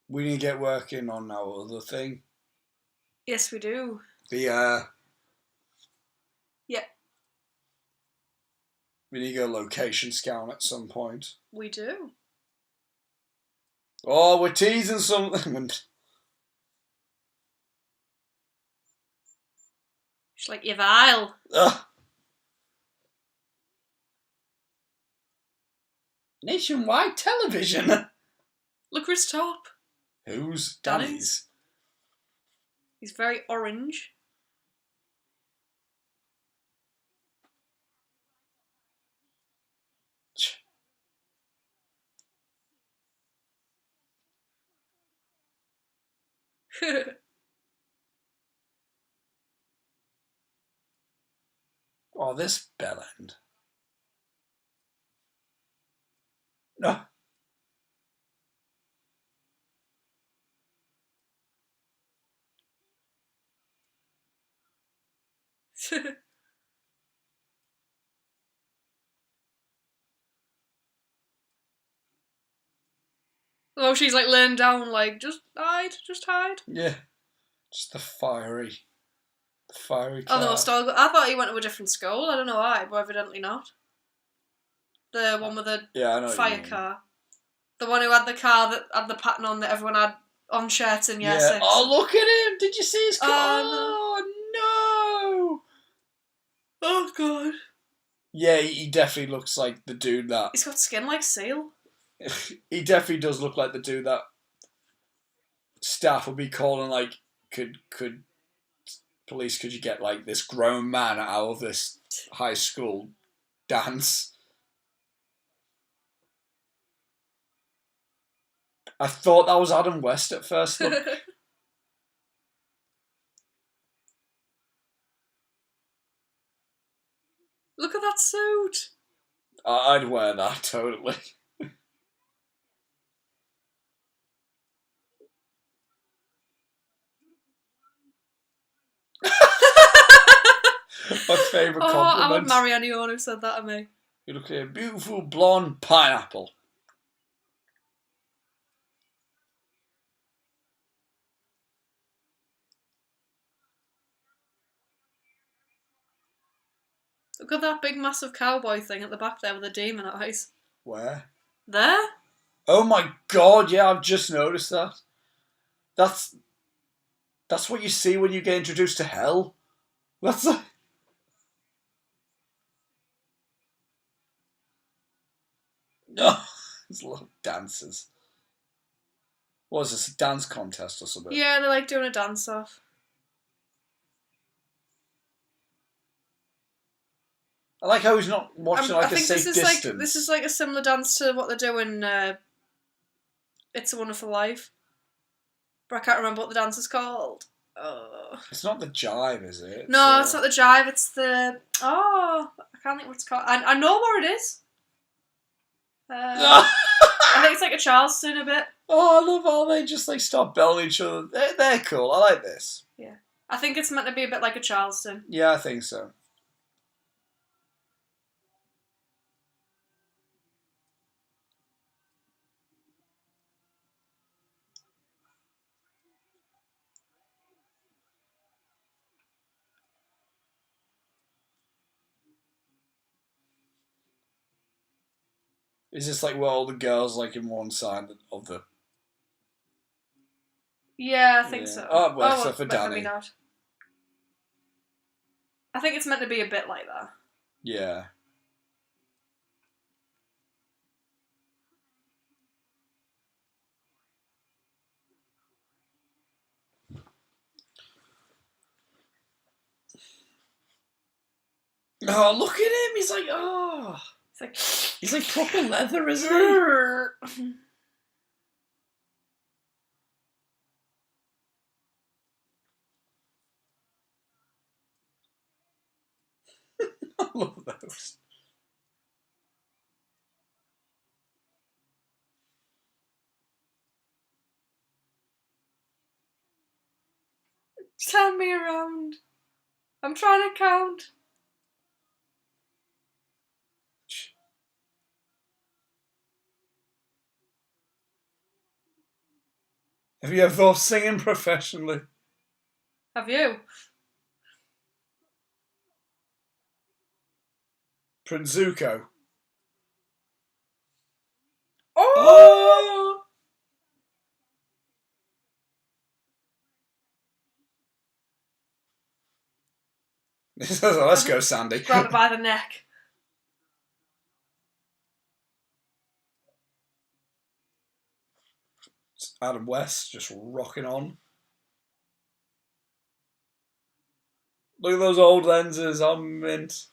We need to get working on our other thing. Yes, we do. The, Yeah. We need to go location scout at some point. We do. Oh, we're teasing something. She's like, you're vile. Ugh. Nationwide television. Look at his top. Who's? Danny's. He's very orange. Oh, this bell end. No. Oh, she's like laying down, like, just hide. Yeah. Just the fiery car. Oh, no, still. I thought he went to a different school. I don't know why, but evidently not. The one with the fire car. The one who had the car that had the pattern on that everyone had on shirts in year 6. Oh, look at him! Did you see his car? Oh, no! Oh, God. Yeah, he definitely looks like the dude that... He's got skin like seal. He definitely does look like the dude that staff would be calling, like, could police, could you get, like, this grown man out of this high school dance? I thought that was Adam West at first look. Look at that suit. I'd wear that, totally. My favourite compliment. I would marry anyone who said that to me. You look at a beautiful blonde pineapple. Look at that big massive cowboy thing at the back there with the demon eyes. Where? There? Oh my god, yeah, I've just noticed that. That's what you see when you get introduced to hell. That's a... No, it's little dancers. What is this, a dance contest or something? Yeah, they're like doing a dance off. I like how he's not watching like I think a safe distance. Like, this is like a similar dance to what they do in It's a Wonderful Life. But I can't remember what the dance is called. Oh. It's not the jive, is it? No, it's not the jive, it's the... Oh, I can't think what it's called. I know what it is. I think it's like a Charleston a bit. Oh, I love how they just like start belling each other. They're cool. I like this. Yeah. I think it's meant to be a bit like a Charleston. Yeah, I think so. Is this like where all the girls like in one side of the... Yeah, I think so. Oh, well, except for Danny. Maybe not. I think it's meant to be a bit like that. Yeah. Oh, look at him! He's like, oh... He's like proper leather, isn't he? I love those. Turn me around. I'm trying to count. Have you ever thought of singing professionally? Have you? Prince Zuko. Oh! Let's go, Sandy. Grab it by the neck. Adam West just rocking on. Look at those old lenses, I'm mint.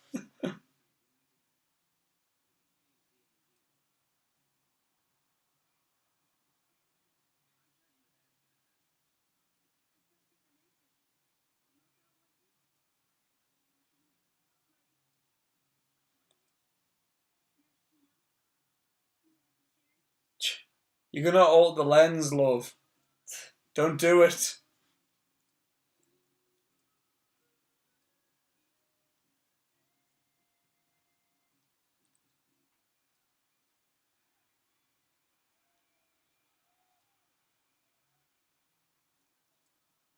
You're gonna alter the lens, love. Don't do it.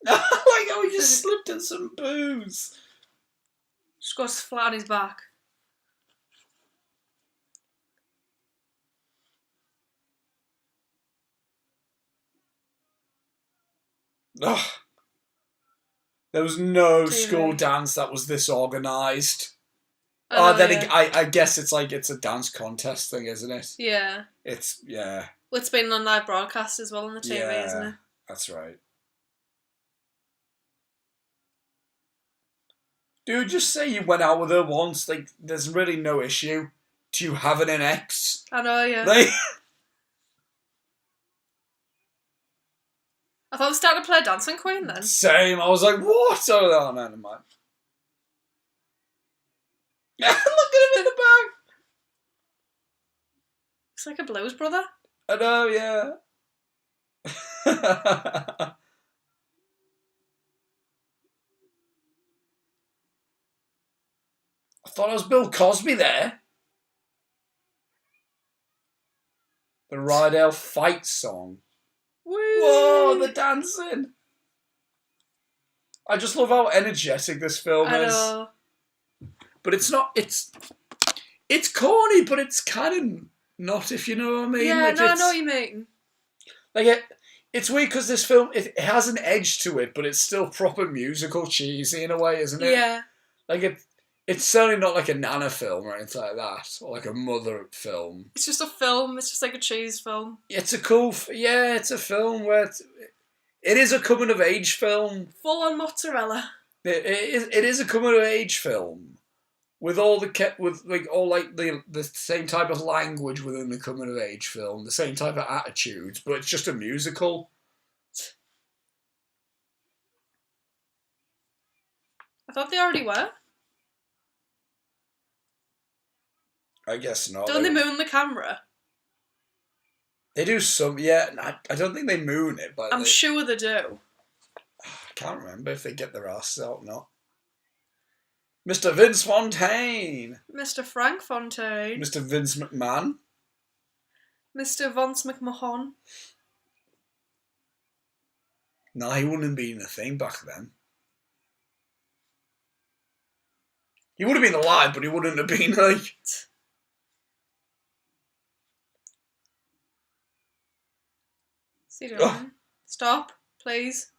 Like how he just slipped in some booze. Just goes flat on his back. Ugh. There was no school dance that was this organised. I guess it's like it's a dance contest thing, isn't it? Yeah. It's, yeah. Well, it's been on live broadcast as well on the TV, isn't it? That's right. Dude, just say you went out with her once. Like, there's really no issue. Do you have an ex? I know, yeah. Like... I thought they started to play Dancing Queen then. Same. I was like, what? Oh, no, never mind. Look at him in the back. Looks like a Blues Brother. I know, yeah. I thought it was Bill Cosby there. The Rydell fight song. Woo! Whoa, the dancing. I just love how energetic this film I is. know. But it's not, it's corny, but it's kind of not, if you know what I mean. Yeah, like no, I know what you mean. Like, it's weird because this film, it has an edge to it, but it's still proper musical cheesy in a way, isn't it? Yeah. Like, it's certainly not like a Nana film or anything like that, or like a Mother film. It's just a film. It's just like a cheese film. It's a cool, it's a film where it is a coming of age film. Full on mozzarella. It is a coming of age film with all the same type of language within the coming of age film, the same type of attitudes, but it's just a musical. I thought they already were. I guess not. Don't they moon the camera? They do some, yeah. I don't think they moon it, but I'm sure they do. I can't remember if they get their asses out or not. Mr. Vince Fontaine. Mr. Frank Fontaine. Mr. Vince McMahon. Mr. Vance McMahon. No, he wouldn't have been a thing back then. He would have been alive, but he wouldn't have been like... See you doing? Stop, please.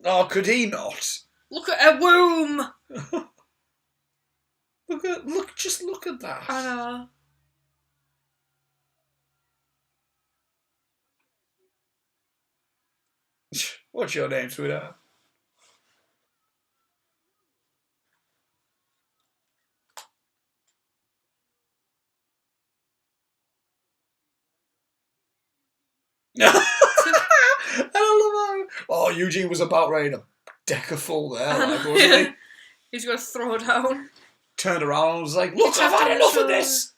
Oh, could he not? Look at a womb! Just look at that. I know. What's your name, sweetheart? I love how... Oh, Eugene was about ready to deck a full there, like, wasn't he? He's going to throw down. Turned around and was like, look, I've had enough of this!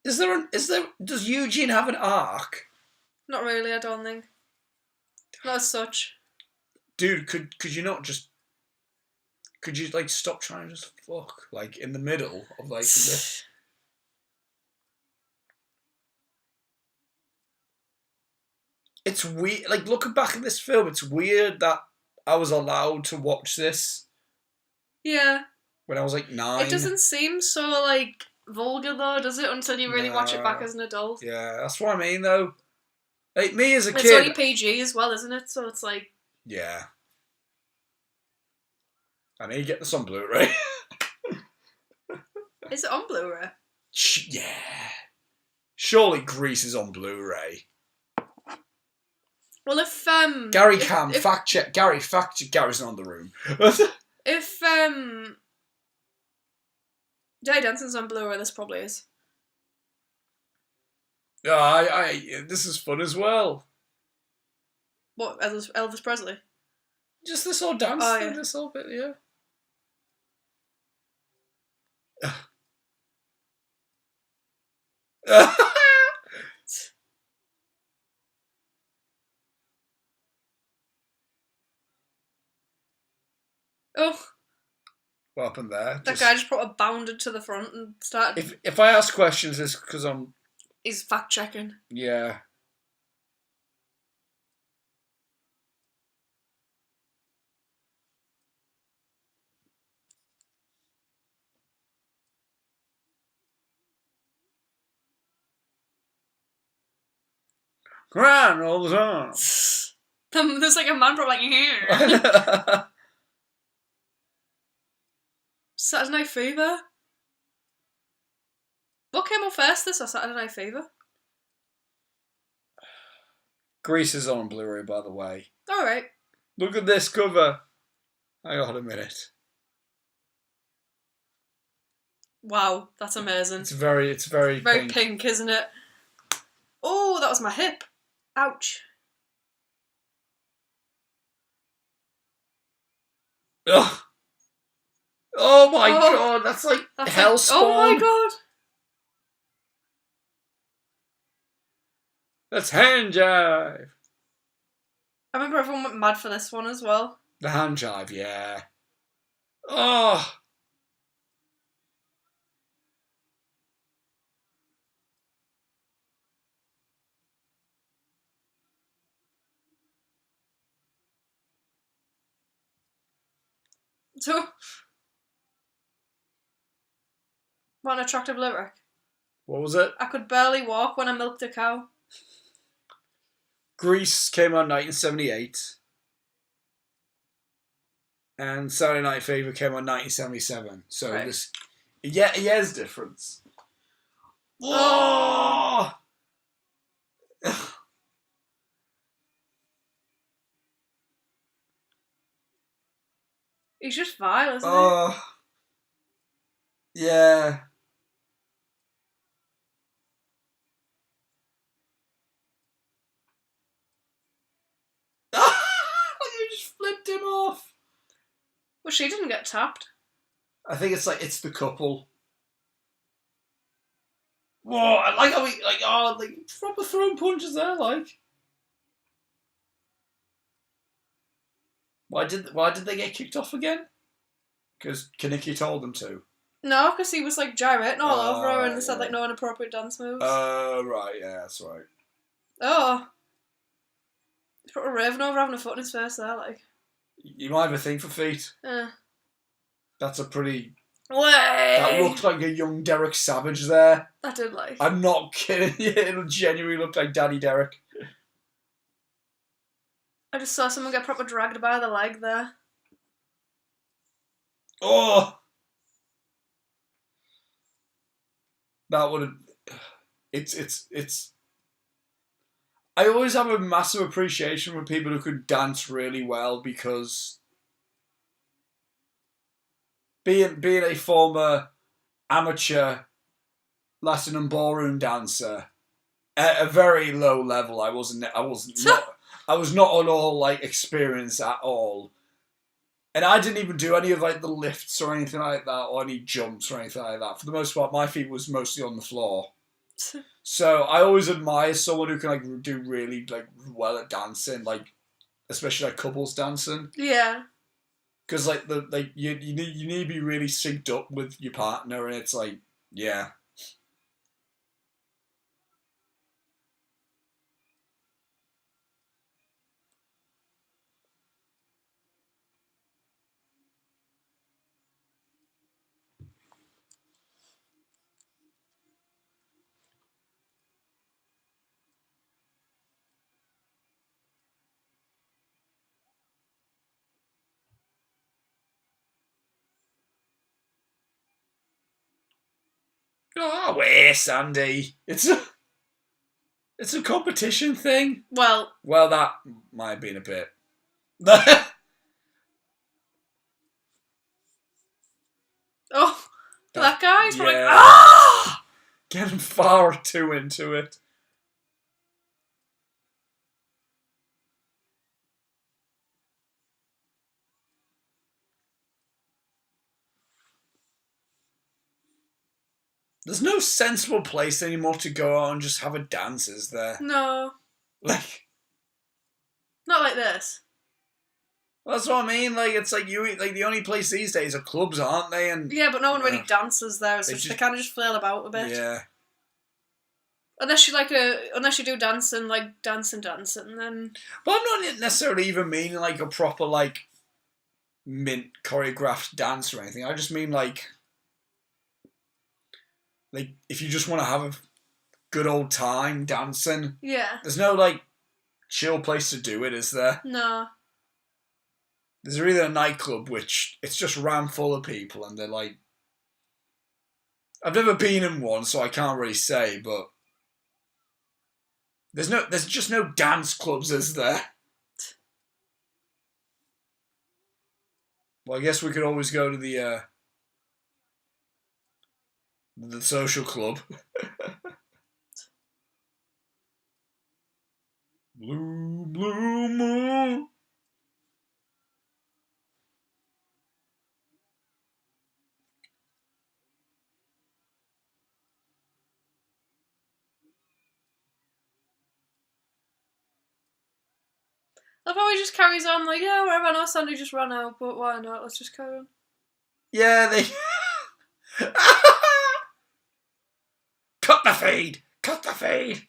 Does Eugene have an arc? Not really, I don't think. Not as such. Dude, could you not just... Could you, like, stop trying to just fuck, like, in the middle of, like, the... It's weird, like, looking back at this film, it's weird that I was allowed to watch this. Yeah. When I was, like, 9. It doesn't seem so, like, vulgar, though, does it? Until you really watch it back as an adult. Yeah, that's what I mean, though. Like, me as a kid... It's only PG as well, isn't it? So it's like... Yeah. I need to get this on Blu-ray. Is it on Blu-ray? Yeah. Surely Grease is on Blu-ray. Well, if Gary Cam, fact check. Gary's not in the room. If Dirty Dancing's on Blu-ray, this probably is. This is fun as well. What, Elvis Presley? Just this whole dance thing, this whole bit, yeah. Oh. What happened there? That guy just probably bounded to the front and started... If I ask questions, it's because I'm... He's fact-checking. Yeah. Crying all the time. There's like a man brought like here. Saturday Night Fever. What came out first, this or Saturday Night Fever? Grease is on Blu-ray, by the way. All right. Look at this cover. Hang on a minute. Wow, that's amazing. It's very pink, isn't it? Oh, that was my hip. Ouch. Ugh. Oh my god, that's like Hellspawn. Oh my god. That's hand jive. I remember everyone went mad for this one as well. The hand jive, yeah. Oh. So, what an attractive lyric. What was it? I could barely walk when I milked a cow. Grease came out in 1978. And Saturday Night Fever came out in 1977. So right. this... Yeah, year's difference. Oh! He's just vile, isn't he? Yeah. You just flipped him off. Well, she didn't get tapped. I think it's the couple. Whoa! I like how he proper throwing punches there. Like, why did they get kicked off again? Because Kaneki told them to. No, because he was like gyrating all over her and right, said like no inappropriate dance moves. Right, yeah, that's right. Oh. He's probably raving over having a foot in his face there, like. You might have a thing for feet. That's a pretty... That looked like a young Derek Savage there. I did like. I'm not kidding you. It'll genuinely look like Daddy Derek. I just saw someone get proper dragged by the leg there. Oh! That would have... It's... I always have a massive appreciation for people who can dance really well because being a former amateur Latin and ballroom dancer at a very low level, I was not at all like experienced at all, and I didn't even do any of like the lifts or anything like that or any jumps or anything like that. For the most part, my feet was mostly on the floor. So I always admire someone who can like do really like well at dancing, like especially like couples dancing. Yeah. Because like you need to be really synced up with your partner, and it's like yeah. Oh, wait, Sandy. It's a competition thing. Well, that might have been a bit. oh, that guy's yeah. like, ah! Getting far too into it. There's no sensible place anymore to go out and just have a dance, is there? No. Like... Not like this. Well, that's what I mean. Like, it's like the only place these days are clubs, aren't they? And yeah, but no one really dances there. It's they kind of just flail about a bit. Yeah. Unless you do dancing, like dancing, then. But I'm not necessarily even meaning like a proper like mint choreographed dance or anything. I just mean like if you just want to have a good old time dancing. Yeah. There's no like chill place to do it, is there? No. There's either a nightclub which it's just rammed full of people and they're like... I've never been in one, so I can't really say, but there's just no dance clubs, is there? Well, I guess we could always go to the social club. Blue, blue moon. That probably just carries on like, yeah, whatever, I know Sandy just ran out, but why not? Let's just carry on. Yeah, they... Cut the feed! Cut the feed!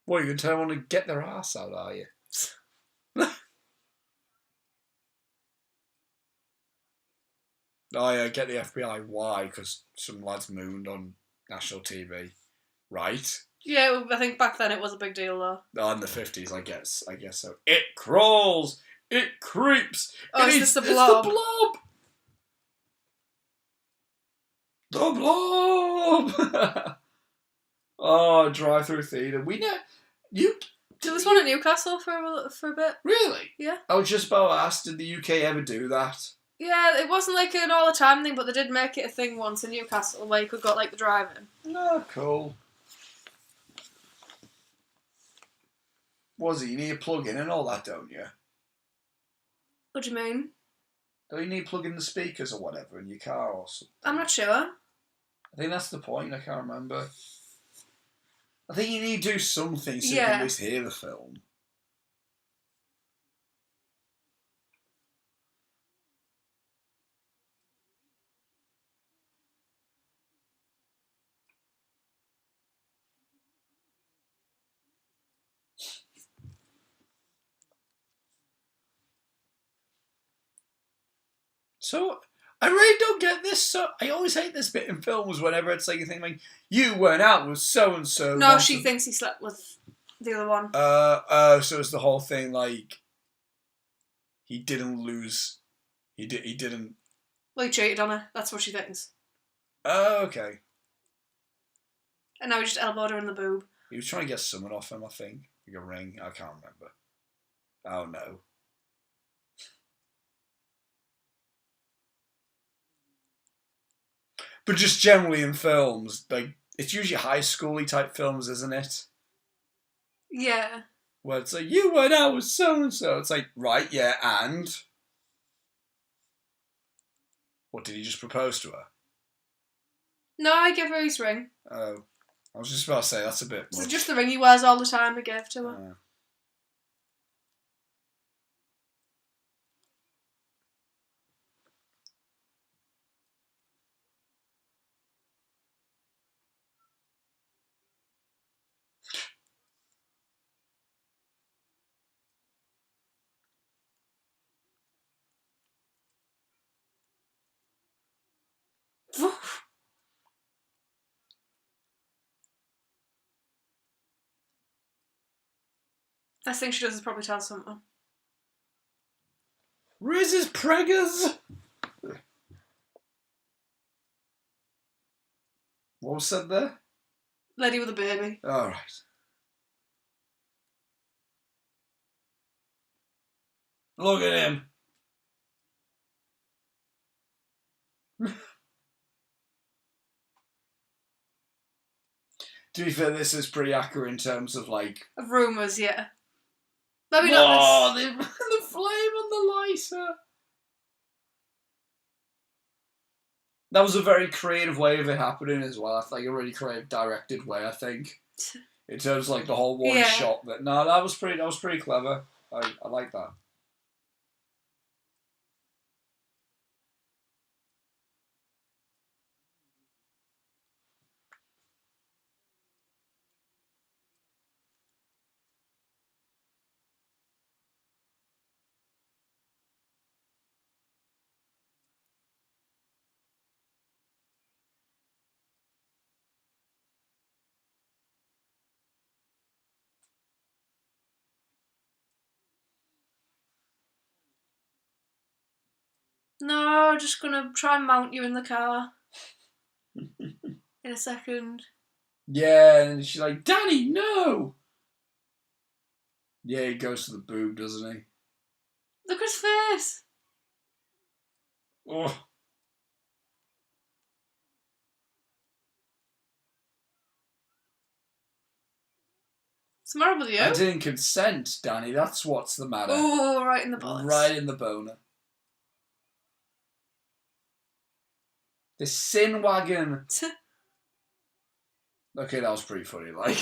What, you going to tell everyone to get their ass out, are you? Oh, yeah, get the FBI. Why? Because some lads mooned on national TV. Right? Yeah, I think back then it was a big deal, though. Oh, in the 50s, I guess so. It crawls! It creeps! Oh, is this the blob? It's the blob! The blob! Oh, drive-through theatre. We know... There was one at Newcastle for a bit. Really? Yeah. I was just about to ask, did the UK ever do that? Yeah, it wasn't like an all-the-time thing, but they did make it a thing once in Newcastle where you could go, like, the drive-in. Oh, cool. Was it? You need a plug-in and all that, don't you? What do you mean? Don't you need to plug in the speakers or whatever in your car or something? I'm not sure. I think that's the point, I can't remember. I think you need to do something so you Yeah. can at least hear the film. So, I really don't get this. So I always hate this bit in films whenever it's like a thing like, you went out with so-and-so. No, she thinks he slept with the other one. So it's the whole thing like, he didn't lose, he didn't. Well, he cheated on her. That's what she thinks. Oh, okay. And now he just elbowed her in the boob. He was trying to get someone off him, I think. Like a ring, I can't remember. Oh, no. But just generally in films, like, it's usually high school-y type films, isn't it? Yeah. Where it's like, you went out with so-and-so. It's like, right, yeah, and? What, did he just propose to her? No, I gave her his ring. Oh. I was just about to say, that's a bit much. It's just the ring he wears all the time I gave to her. First thing she does is probably tell someone. Riz's preggers! What was said there? Lady with a baby. Alright. Look at him. To be fair, this is pretty accurate in terms of like... Of rumours, yeah. Maybe not this. The flame on the lighter. That was a very creative way of it happening as well. I think a really creative, directed way, I think. In terms of like the whole one shot. That was pretty clever. I like that. No, just gonna try and mount you in the car. In a second. Yeah, and she's like, Danny, no! Yeah, he goes to the boob, doesn't he? Look at his face! Oh. What's the matter with you? I didn't consent, Danny. That's what's the matter. Oh, right in the bollocks. Right in the boner. The sin wagon. Okay, that was pretty funny, like.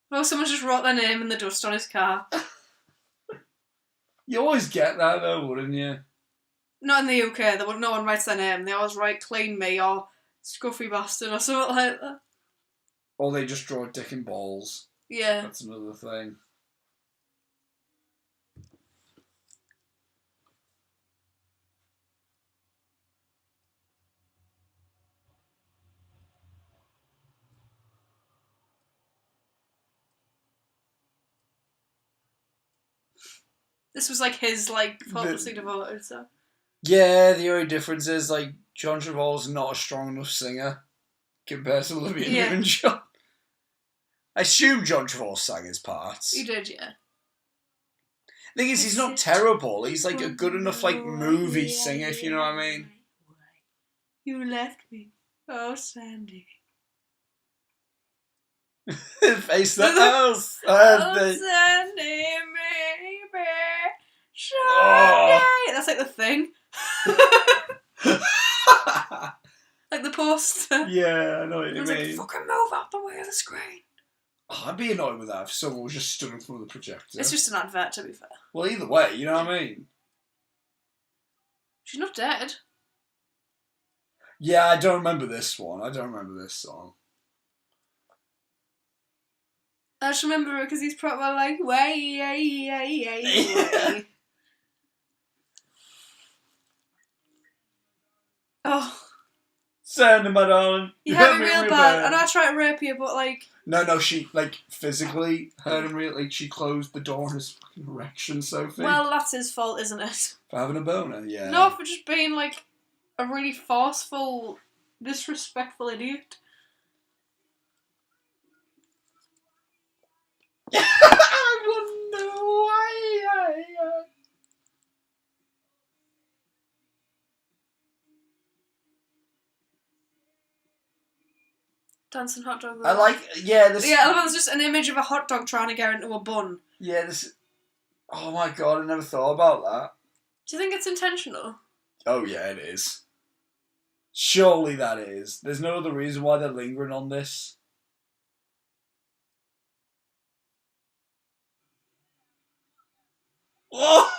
Well, someone just wrote their name in the dust on his car. You always get that though, wouldn't you? Not in the UK, no one writes their name. They always write clean me or scuffy bastard or something like that. Or they just draw a dick and balls. Yeah. That's another thing. This was like his hopelessly devoted. So. Yeah, the only difference is John Travolta's not a strong enough singer compared to Olivia Newton-John. I assume John Travolta sang his parts. He did, yeah. The thing is, he's not terrible. He's a good enough movie singer, if you know what I mean. You left me, oh Sandy. Face the house. Oh Sandy, baby, Sunday. That's like the thing. Like the poster. Yeah, I know what you mean. Fucking move out the way of the screen. Oh, I'd be annoyed with that if someone was just stood in front of the projector. It's just an advert, to be fair. Well, either way, you know what I mean? She's not dead. Yeah, I don't remember this one. I don't remember this song. I just remember her because he's probably way. Oh. Sandy, my darling. You hurt me real bad, and I try to rape you, but No, she, physically hurt him real, she closed the door on his fucking erection, Sophie. Well, that's his fault, isn't it? For having a boner, yeah. No, for just being, a really forceful, disrespectful idiot. I wonder why. Dancing hot dog. This. Yeah, I love it's just an image of a hot dog trying to get into a bun. Yeah, this. Oh my god, I never thought about that. Do you think it's intentional? Oh yeah, it is. Surely that is. There's no other reason why they're lingering on this. Oh!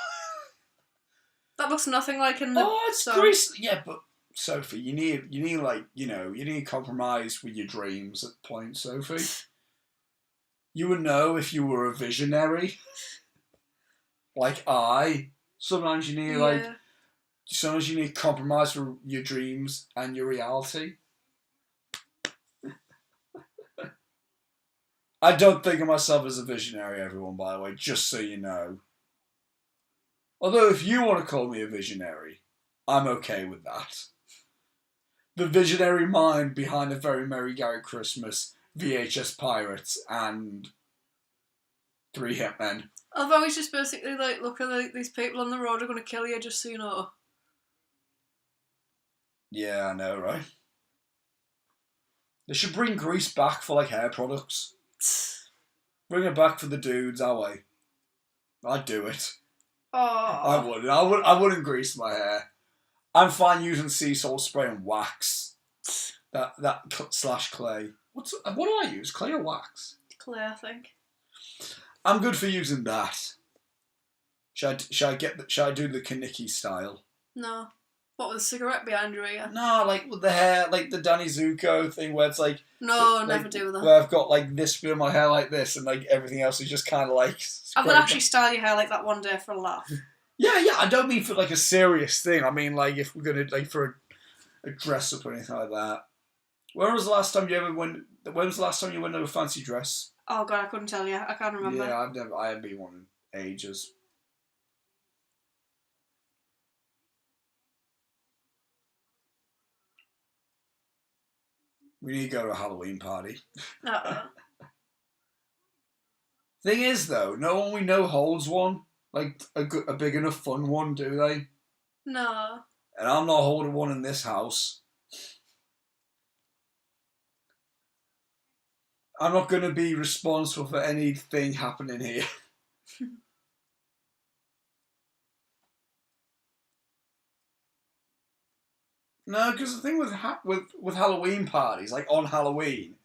That looks nothing like in the. Oh, it's song. grease. Yeah, but Sophie, you need compromise with your dreams at point, Sophie. You would know if you were a visionary. Like I. Sometimes you need sometimes you need compromise for your dreams and your reality. I don't think of myself as a visionary, everyone, by the way, just so you know. Although if you want to call me a visionary, I'm okay with that. The visionary mind behind A Very Merry Gary Christmas, VHS Pirates, and 3 Hitmen. Although he's just basically look at these people on the road are going to kill you, just so you know. Yeah, I know, right? They should bring Grease back for hair products. Bring it back for the dudes, I'd do it. Oh. I wouldn't. I wouldn't grease my hair. I'm fine using sea salt spray and wax. That / clay. What do I use? Clay or wax? Clay, I think. I'm good for using that. Should I do the Kaniki style? No. What, with a cigarette behind your ear? No, with the hair, the Danny Zuko thing where it's No, never do that. Where I've got this bit of my hair like this and everything else is just kind of I'm gonna actually style your hair like that one day for a laugh. Yeah, I don't mean for a serious thing. I mean if we're gonna for a dress up or anything like that. When was the last time you went to a fancy dress? Oh god, I couldn't tell you. I can't remember. Yeah, I haven't been one in ages. We need to go to a Halloween party. Thing is, though, no one we know holds one. A big enough fun one, do they? No. And I'm not holding one in this house. I'm not going to be responsible for anything happening here. No, because the thing with Halloween parties, on Halloween...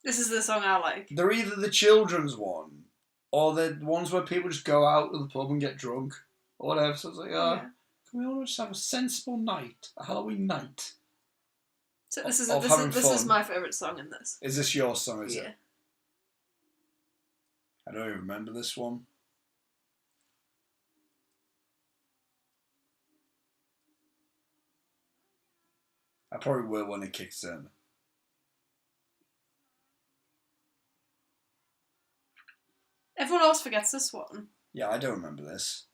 This is the song I like. They're either the children's one, or the ones where people just go out to the pub and get drunk, or whatever. So it's can we all just have a sensible night? A Halloween night? So this is having this is fun. my favourite song in this. Is this your song, is Yeah. it? I don't even remember this one. I probably will when it kicks in. Everyone else forgets this one. Yeah, I don't remember this.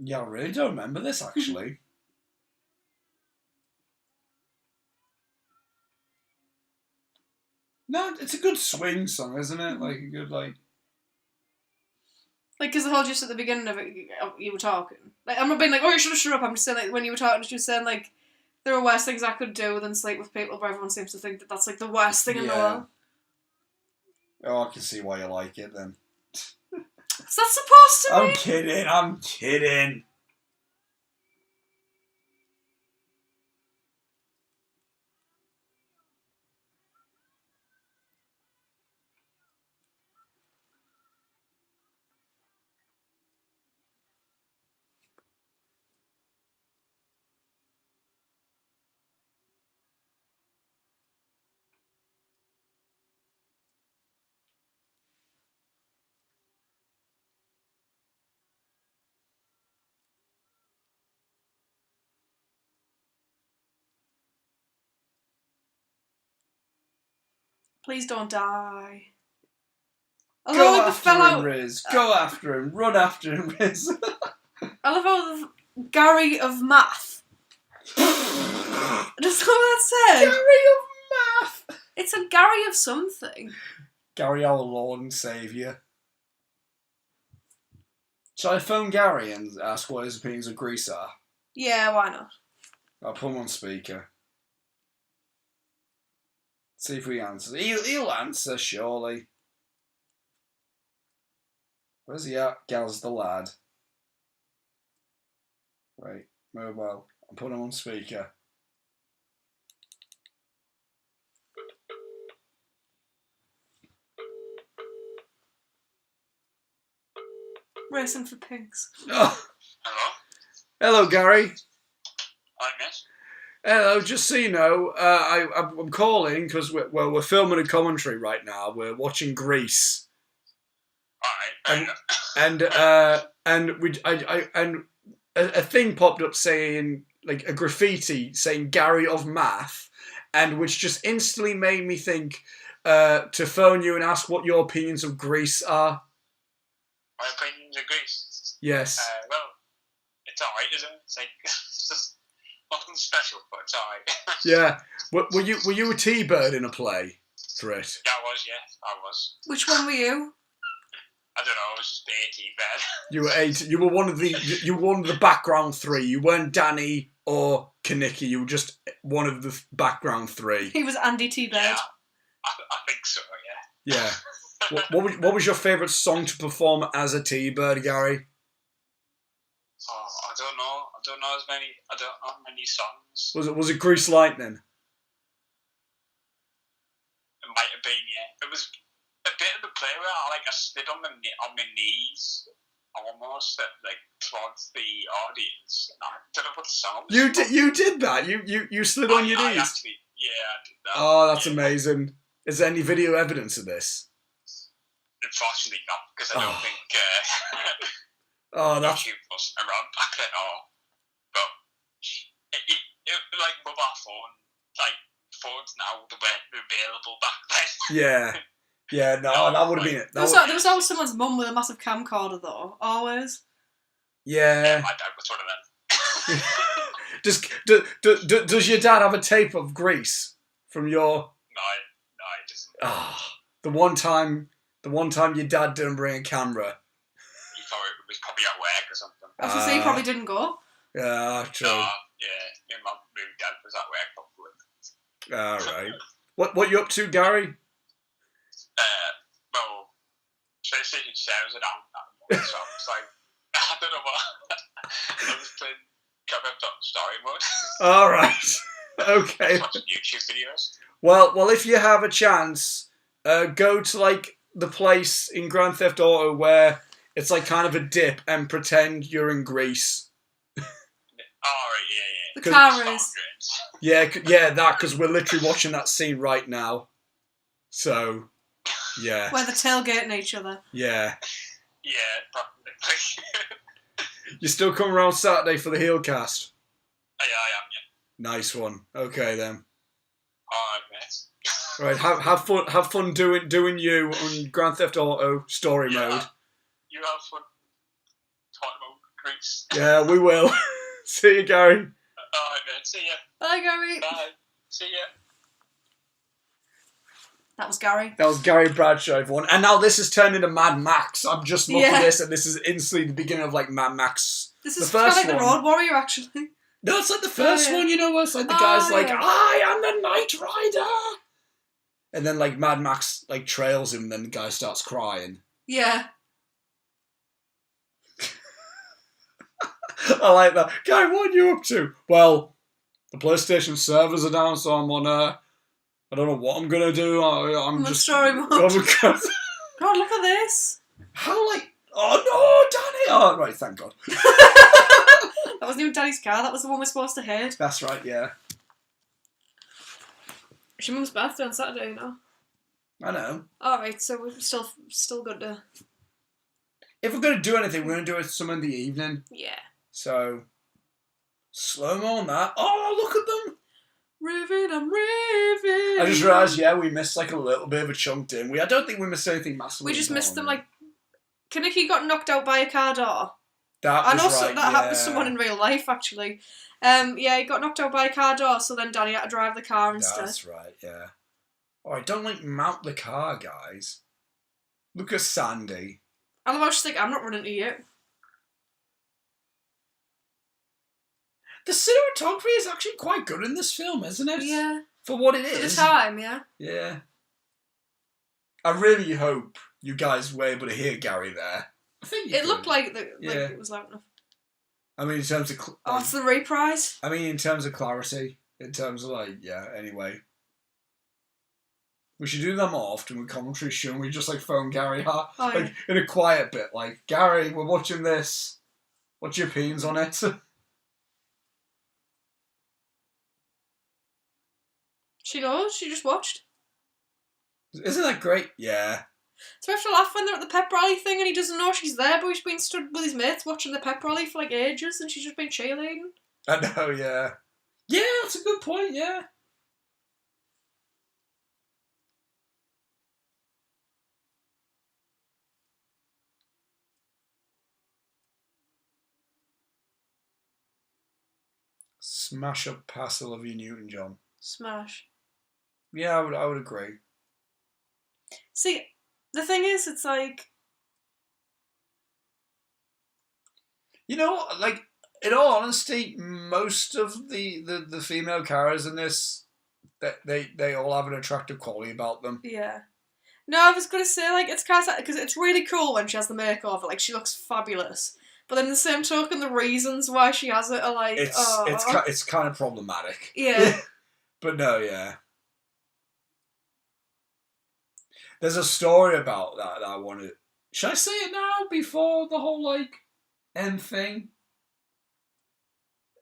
Yeah, I really don't remember this, actually. No, it's a good swing song, isn't it? Like, a good, like... Like, because the whole just at the beginning of it, you were talking. Like, I'm not being like, oh, you should have shut up. I'm just saying, like, when you were talking, you were saying, like, there are worse things I could do than sleep with people, but everyone seems to think that that's, like, the worst thing in the world. Oh, I can see why you like it, then. Is that supposed to be? I'm kidding. Please don't die. Go after him, Riz. Go after him. Run after him, Riz. I love how the Gary of Math. That's what that said. Gary of Math. It's a Gary of something. Gary, our Lord and Saviour. Shall I phone Gary and ask what his opinions of Grease are? Yeah, why not? I'll put him on speaker. See if he answers. He'll answer, surely. Where's he at? Gal's the lad. Wait, mobile. I'm putting him on speaker. Racing for pigs. Oh. Hello? Hello, Gary. Hi, miss. Hello, just so you know, I'm calling because we're filming a commentary right now. We're watching Grease. Alright, And a thing popped up saying, like, a graffiti saying Gary of Math, and which just instantly made me think to phone you and ask what your opinions of Grease are. my opinions of Greece. Yes. Well, it's alright, isn't it? It's like, it's just nothing special, but it's alright. Yeah. Were you a T-Bird in a play for it? Yeah, I was, yeah, I was. Which one were you? I don't know, I was just A-T bed. You were eight. You were one of the background three. You weren't Danny or Kanicki. You were just one of the background three. He was Andy T. Bird. Yeah, I think so, yeah. Yeah. What was your favourite song to perform as a T-Bird, Gary? Oh, I don't know many songs. Was it Grease Lightnin? It might have been, yeah. It was a bit of the play where I slid on my knees almost towards the audience. And I don't know what the song was. You did that. You slid on your knees. Actually, yeah, I did that. Oh, that's amazing. Is there any video evidence of this? Unfortunately not, because I don't think YouTube wasn't around back then all. But it like mobile phones now, they weren't available back then. Yeah, no, that would have been it. There was always someone's mum with a massive camcorder, though. Always. Yeah. My dad was one of them. Does your dad have a tape of Grease from your? No, he doesn't. The one time your dad didn't bring a camera. He thought it was probably at work or something. I was going to say, he probably didn't go. Yeah, true. No, yeah, my dad was at work probably. Alright. What you up to, Gary? Well, PlayStation shares it out at the moment, so I was like, I don't know what. I was playing Story mode. All right. Okay. Watching YouTube videos. Well, if you have a chance, go to like the place in Grand Theft Auto where it's like kind of a dip and pretend you're in Greece. Oh, right, yeah. The car is. Yeah, that, because we're literally watching that scene right now. So, yeah. Where they're tailgating each other. Yeah. Yeah, probably. You still come around Saturday for the heel cast? Yeah, I am, yeah. Nice one. Okay then. Alright, mate. Right, have fun doing you on Grand Theft Auto story mode. You have fun talking about Greece. Yeah, we will. See you, Gary. Alright, mate. See ya. Bye, Gary. Bye. See ya. That was Gary. That was Gary Bradshaw, everyone. And now this has turned into Mad Max. I'm just looking at this, and this is instantly the beginning of like Mad Max. This is kind of like the Road Warrior, actually. No, it's like the first one, you know. It's like the guy's like, I am the Knight Rider. And then like Mad Max like trails him, and then the guy starts crying. Yeah. I like that. Guy, what are you up to? Well, the PlayStation servers are down, so I'm on I don't know what I'm gonna do. I'm just story mode. God, look at this. How like? Oh no, Danny! Oh right, thank God. That wasn't even Daddy's car. That was the one we're supposed to hate. That's right. Yeah. It's your mum's birthday on Saturday, you know. I know. All right, so we're still good to. If we're gonna do anything, we're gonna do it some in the evening. Yeah. So slow mo on that. Oh, look at them. I'm raving. I just realised, we missed like a little bit of a chunk in. I don't think we missed anything massively. We just missed them, like, Kaneki got knocked out by a car door. That was that happened to someone in real life, actually. He got knocked out by a car door, so then Danny had to drive the car instead. That's right, yeah. Alright, don't like mount the car, guys. Look at Sandy. I love how she's like, I'm not running to you. The cinematography is actually quite good in this film, isn't it? Yeah. For what it is. For the time, yeah. Yeah. I really hope you guys were able to hear Gary there. I think it looked like it was loud enough. I mean, in terms of... it's the reprise? I mean, in terms of clarity. In terms of, anyway. We should do them more often with commentary, shouldn't we? Just, phone Gary in a quiet bit. Like, Gary, we're watching this. What's your opinions on it? She knows. She just watched. Isn't that great? Yeah. So we have to laugh when they're at the pep rally thing and he doesn't know she's there, but he's been stood with his mates watching the pep rally for ages and she's just been cheerleading. I know, yeah. Yeah, that's a good point, yeah. Smash up past Olivia Newton-John. Smash. Yeah, I would agree. See, the thing is, it's like... You know, in all honesty, most of the female characters in this, they all have an attractive quality about them. Yeah. No, I was going to say, it's kind of... Because it's really cool when she has the makeover. She looks fabulous. But then the same token, the reasons why she has it are It's kind of problematic. Yeah. But no, yeah. There's a story about that I wanted... Should I say it now before the whole, end thing?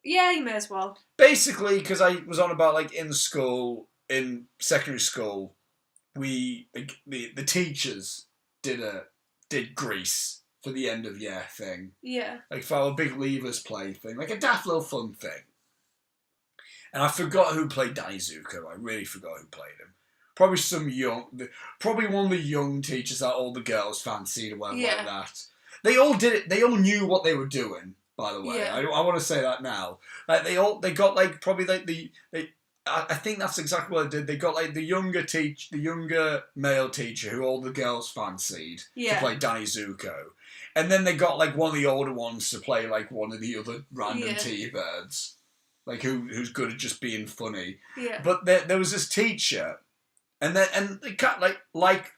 Yeah, you may as well. Basically, because I was on about, in school, in secondary school, we, the teachers did Grease for the end of year thing. Yeah. For our big Leavers play thing. A daft little fun thing. And I forgot who played Danny Zuko. I really forgot who played him. Probably probably one of the young teachers that all the girls fancied or whatever like that. They all did it. They all knew what they were doing. By the way, I want to say that now. They got I think that's exactly what they did. They got the younger male teacher who all the girls fancied to play Danny Zuko, and then they got one of the older ones to play one of the other random T-birds, who's good at just being funny. Yeah. But there was this teacher. And they cut like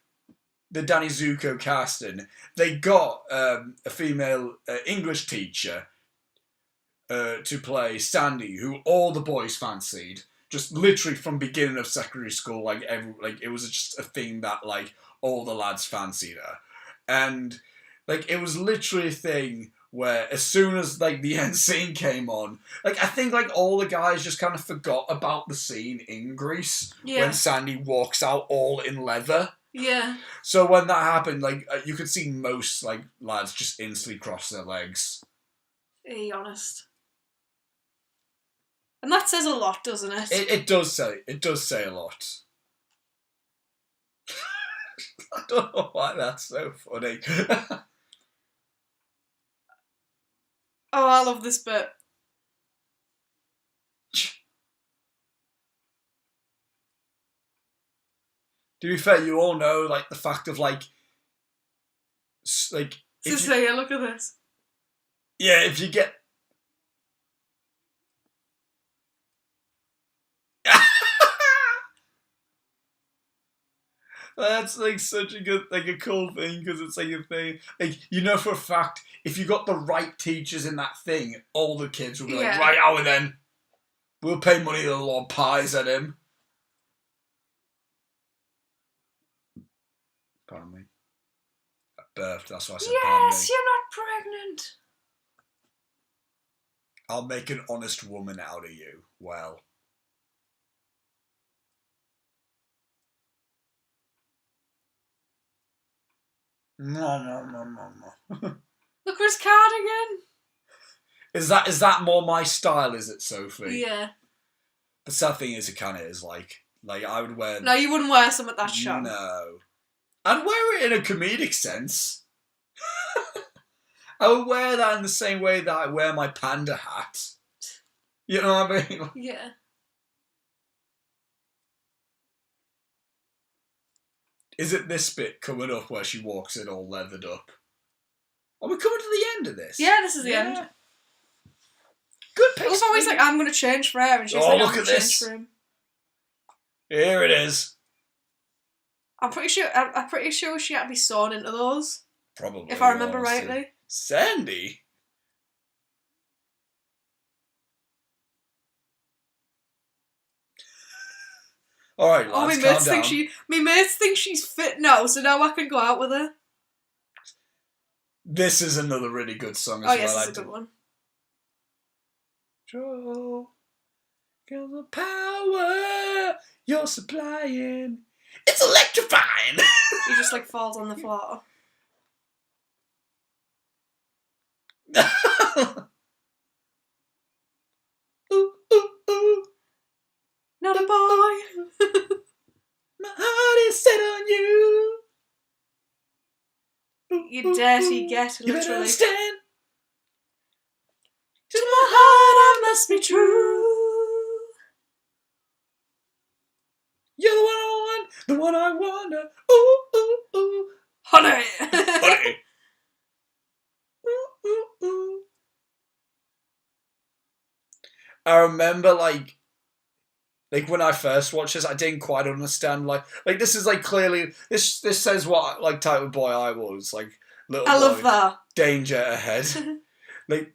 the Danny Zuko casting, they got a female English teacher to play Sandy, who all the boys fancied. Just literally from beginning of secondary school, like it was just a thing that like all the lads fancied her, and like it was literally a thing where as soon as like the end scene came on, like I think like all the guys just kind of forgot about the scene in Grease when Sandy walks out all in leather. Yeah. So when that happened, like you could see most like lads just instantly cross their legs. Be honest. And that says a lot, doesn't it? It does say a lot. I don't know why that's so funny. Oh, I love this bit. To be fair, you all know like the fact of like Yeah, look at this. Yeah, if you get that's like such a good, like a cool thing because it's like a thing, like you know for a fact if you got the right teachers in that thing, all the kids will be like, right, Howard, then we'll pay money to lob pies at him. Pardon me. I birthed, that's why I said pardon me. Yes, you're not pregnant. I'll make an honest woman out of you. Well. No. Look, his cardigan. Is that more my style, is it, Sophie? Yeah. The sad thing is, it kind of is, like I would wear... No, you wouldn't wear some at that shop. No. I'd wear it in a comedic sense. I would wear that in the same way that I wear my panda hat. You know what I mean? Yeah. Is it this bit coming up where she walks in all leathered up? Are we coming to the end of this? Yeah, this is the end. Good pace. It was always like, I'm going to change for her, and she's like, I'm going to change for him. Here it is. I'm pretty sure she had to be sewn into those. Probably. If I remember rightly. Sandy? Alright, lads, calm down. My mates think she's fit now, so now I can go out with her. This is another really good song as well. Oh yes, it's a good one. Joe, feel the power you're supplying. It's electrifying! He just like falls on the floor. Ooh, ooh, ooh. Not a boy. My heart is set on you. You dirty get, You better literally. understand. To my heart I must be true. You're the one I want, the one I wanna. Ooh, ooh, ooh. Honey. Honey. Ooh, ooh, ooh. I remember like when I first watched this, I didn't quite understand like this is like clearly this says what like type of boy I was, like little boy, love that. Danger ahead. like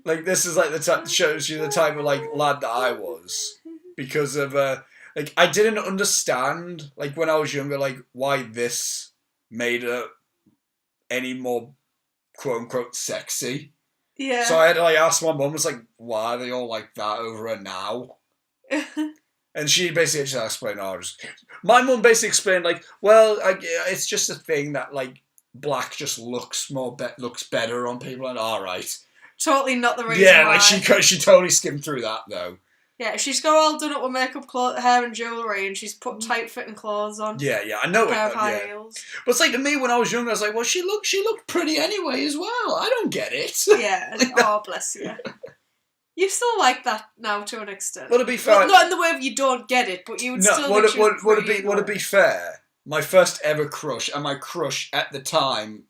this is like the type shows you the type of like lad that I was, because of like I didn't understand like when I was younger like why this made her any more quote unquote sexy. Yeah. So I had to like ask my mum, was like, why are they all like that over her now? And she basically just explained, my mum basically explained like, well, it's just a thing that like black just looks looks better on people, and alright. Totally not the reason Yeah, why. like she totally skimmed through that though. Yeah, she's got all done up with makeup, hair and jewellery, and she's put tight-fitting clothes on. Yeah, I know a pair of high it. heels. But it's like to me when I was younger, I was like, well, she looked pretty anyway as well. I don't get it. Yeah, oh bless you. You still like that now to an extent. Would it be fair? Well, not in the way of you don't get it, but you would still. Would it be fair? My first ever crush, and my crush at the time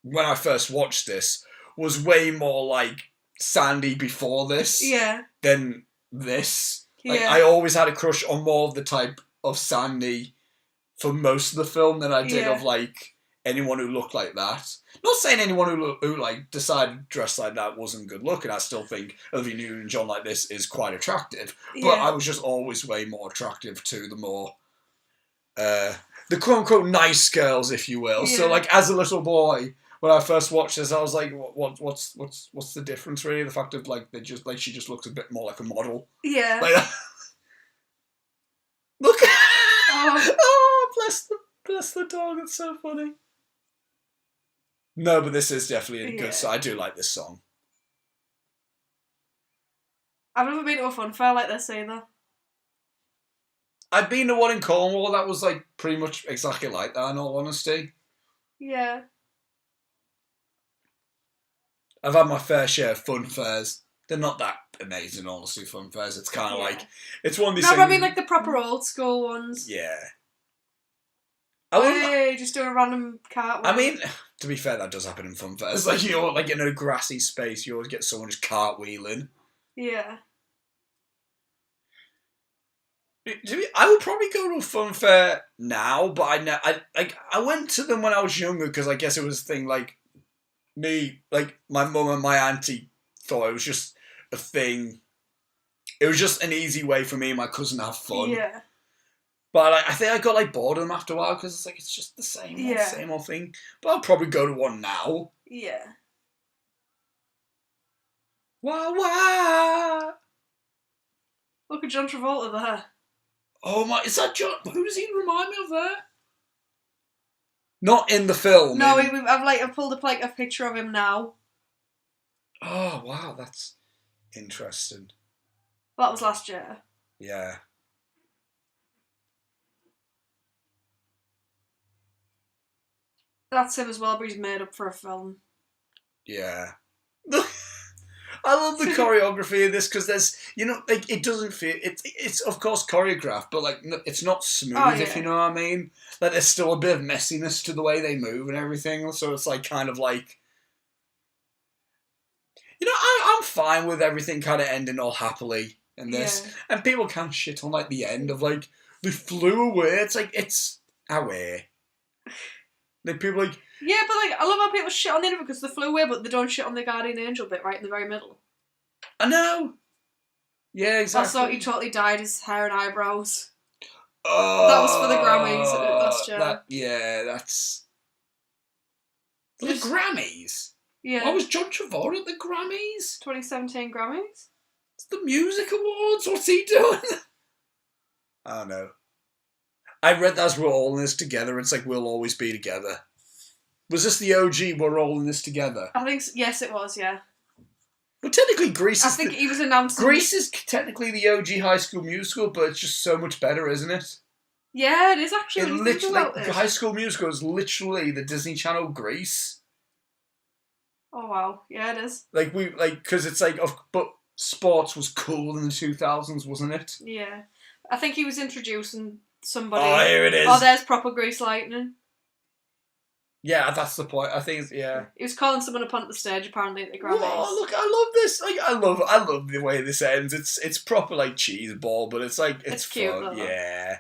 when I first watched this, was way more like Sandy before this. Yeah. Than this. Like, Yeah. I always had a crush on more of the type of Sandy for most of the film than I did of like anyone who looked like that. Not saying anyone who like decided to dress like that wasn't good looking. I still think Olivia Newton-John like this is quite attractive. But I was just always way more attractive to the more the quote unquote nice girls, if you will. Yeah. So like as a little boy, when I first watched this, I was like, what's the difference really? The fact of like she just looks a bit more like a model. Yeah. Like look. Oh, bless the dog. It's so funny. No, but this is definitely a good song. I do like this song. I've never been to a fun fair like this either. I've been to one in Cornwall that was like pretty much exactly like that, in all honesty. Yeah. I've had my fair share of fun fairs. They're not that amazing, honestly, fun fairs. It's kind of like... It's one of these things... No, but I mean like the proper old school ones. Yeah. Just doing a random cartwheel. I mean, to be fair, that does happen in fun fairs. Like, you're like in a grassy space, you always get someone just cartwheeling. Yeah. I would probably go to a fun fair now, but I went to them when I was younger because I guess it was a thing like me, like my mum and my auntie thought it was just a thing. It was just an easy way for me and my cousin to have fun. Yeah. But I think I got like bored of them after a while because it's like it's just the same old thing. But I'll probably go to one now. Yeah. Wah wah. Look at John Travolta there. Oh my! Is that John? Who does he remind me of there? Not in the film. No, I've pulled a picture of him now. Oh wow, that's interesting. That was last year. Yeah. That's him as well, but he's made up for a film. Yeah. I love the choreography of this because there's, like it doesn't feel it's of course choreographed, but like it's not smooth if you know what I mean. Like there's still a bit of messiness to the way they move and everything, so it's like kind of like, I'm fine with everything kind of ending all happily in this, and people can shit on like the end of like they flew away. It's like it's away. Like people like. Yeah, but like I love how people shit on the end of it because they flew away, but they don't shit on the guardian angel bit right in the very middle. I know. Yeah, exactly. Also, he totally dyed his hair and eyebrows. Oh, that was for the Grammys last year. That's the Grammys. Yeah. Why was John Travolta at the Grammys? 2017 Grammys. It's the music awards. What's he doing? I don't know. I read that as we're all in this together. It's like we'll always be together. Was this the OG We're All in This Together? I think, yes, it was, yeah. Well, technically, Grease is... I think he was announced... Grease is technically the OG High School Musical, but it's just so much better, isn't it? Yeah, it is actually. It literally, High School Musical is literally the Disney Channel Grease. Oh, wow. Yeah, it is. Because it's like... But sports was cool in the 2000s, wasn't it? Yeah. I think he was introducing somebody... Oh, here it is. Oh, there's proper Grease Lightnin. Yeah, that's the point. I think, He was calling someone up onto the stage, apparently, at the Grammys. Oh, look, I love this. Like, I love the way this ends. It's proper, like, cheese ball, but it's, like, it's cute, fun. though. Yeah.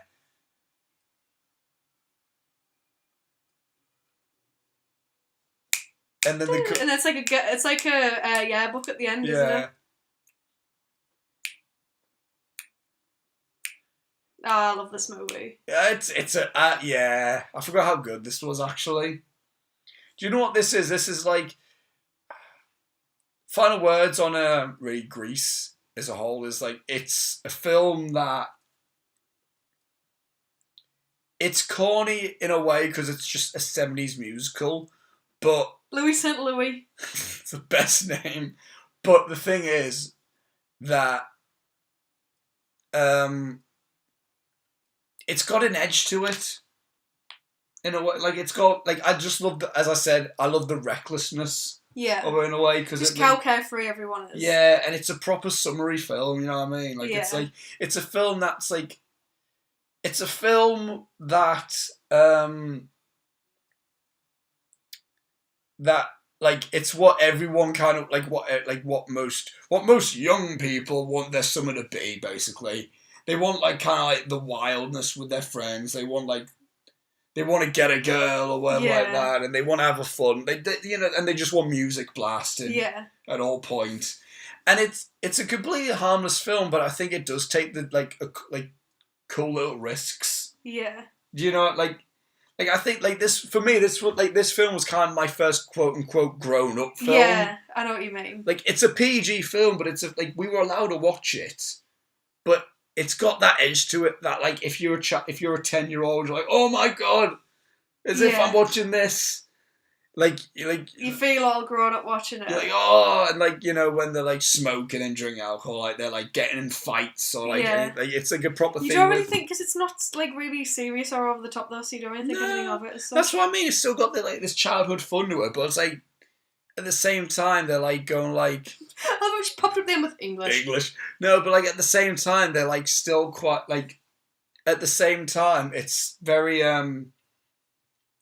And then and it's like a yearbook at the end, isn't it? Oh, I love this movie. Yeah, I forgot how good this was, actually. Do you know what this is? This is like final words on really Grease as a whole is like it's a film that it's corny in a way because it's just a 70s musical, but Louis St. Louis. It's the best name. But the thing is that it's got an edge to it. In a way, like it's got I just love as I said, I love the recklessness of it in a way because just how carefree everyone is. Yeah, and it's a proper summary film. You know what I mean? Like it's a film that's like it's a film that that like it's what everyone kind of what most young people want their summer to be. Basically, they want like kind of like the wildness with their friends. They want like. they want to get a girl or whatever like Yeah. that, and they want to have a fun. They and they just want music blasting at all points. And it's a completely harmless film, but I think it does take the like cool little risks. Yeah. You know, like I think like this for me, this film was kind of my first quote unquote grown up film. Yeah, I know what you mean. Like it's a PG film, but we were allowed to watch it, but it's got that edge to it that like if you're a 10-year-old, you're like, oh my god, as if I'm watching this. Like you feel all grown up watching it. You're like, oh, and like, you know, when they're like smoking and drinking alcohol, like they're like getting in fights or like, it's like a proper thing. You don't really think, because it's not like really serious or over the top though, so you don't really think anything of it as such. That's what I mean. It's still got this childhood fun to it, but it's like at the same time they're like going like. Oh, she popped up then with English. No, but like at the same time they're like still quite like. At the same time, it's very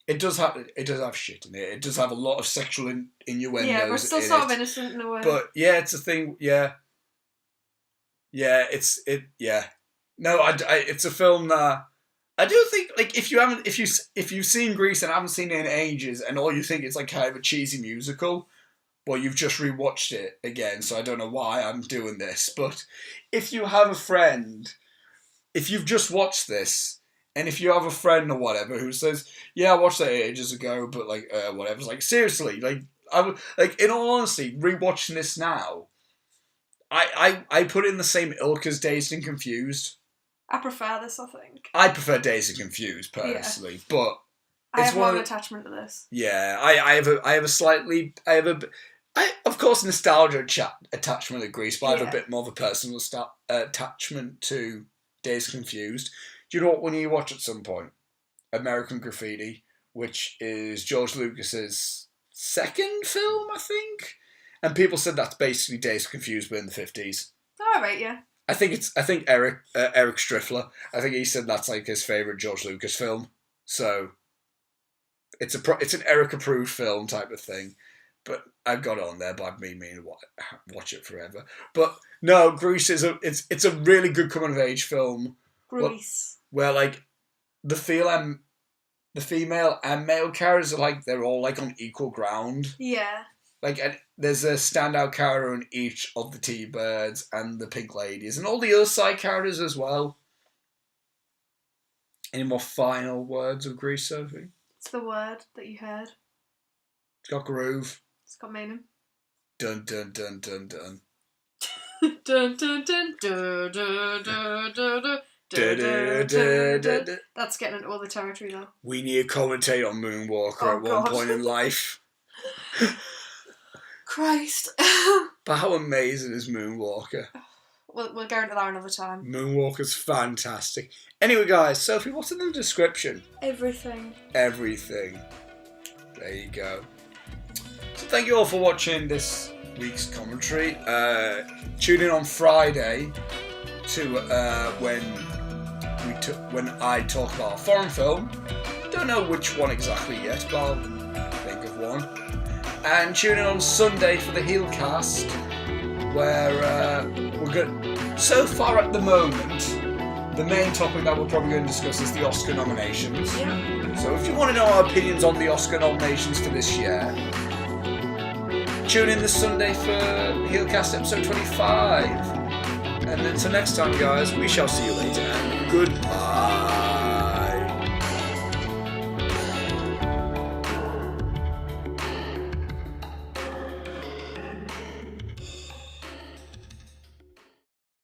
It does have shit in it. It does have a lot of sexual innuendos. Yeah, but it's still sort of innocent in a way. But yeah, it's a thing. Yeah. No, it's a film that I do think like if you've seen Grease and haven't seen it in ages, and all you think it's like kind of a cheesy musical, well, you've just rewatched it again. So I don't know why I'm doing this, but if you have a friend, if you've just watched this. And if you have a friend or whatever who says, "Yeah, I watched that ages ago," but like whatever, it's like seriously, like I would like in all honesty, rewatching this now, I put it in the same ilk as Dazed and Confused. I prefer this, I think. I prefer Dazed and Confused personally, but I have more of an attachment to this. Yeah, I have of course nostalgia attachment to Grease, but I have a bit more of a personal attachment to Dazed and Confused. Do you know what we need to watch at some point? American Graffiti, which is George Lucas's second film, I think. And people said that's basically Dazed and Confused, but in the 50s. All right, yeah. I think Eric Striffler. I think he said that's like his favorite George Lucas film. So it's an Eric approved film type of thing. But I've got it on there, but I've been meaning to watch it forever. But no, Grease it's a really good coming of age film. Grease. Where like the female and male characters are like they're all like on equal ground. Yeah. Like there's a standout character in each of the T-Birds and the Pink Ladies and all the other side characters as well. Any more final words of Grease, Sophie? It's the word that you heard. It's got groove. It's got meaning. Dun dun dun dun dun. Dun dun dun dun dun dun dun dun. That's getting into all the territory though. We need to commentate on Moonwalker at one point in life. Christ. But how amazing is Moonwalker? We'll go into that another time. Moonwalker's fantastic. Anyway, guys, Sophie, what's in the description? Everything. There you go. So thank you all for watching this week's commentary. Tune in on Friday to when I talk about a foreign film. Don't know which one exactly yet, but I'll think of one. And tune in on Sunday for the Heelcast, where we're good. So far at the moment, the main topic that we're probably going to discuss is the Oscar nominations. Yeah. So if you want to know our opinions on the Oscar nominations for this year, tune in this Sunday for Heelcast episode 25. And until next time, guys, we shall see you later. Goodbye.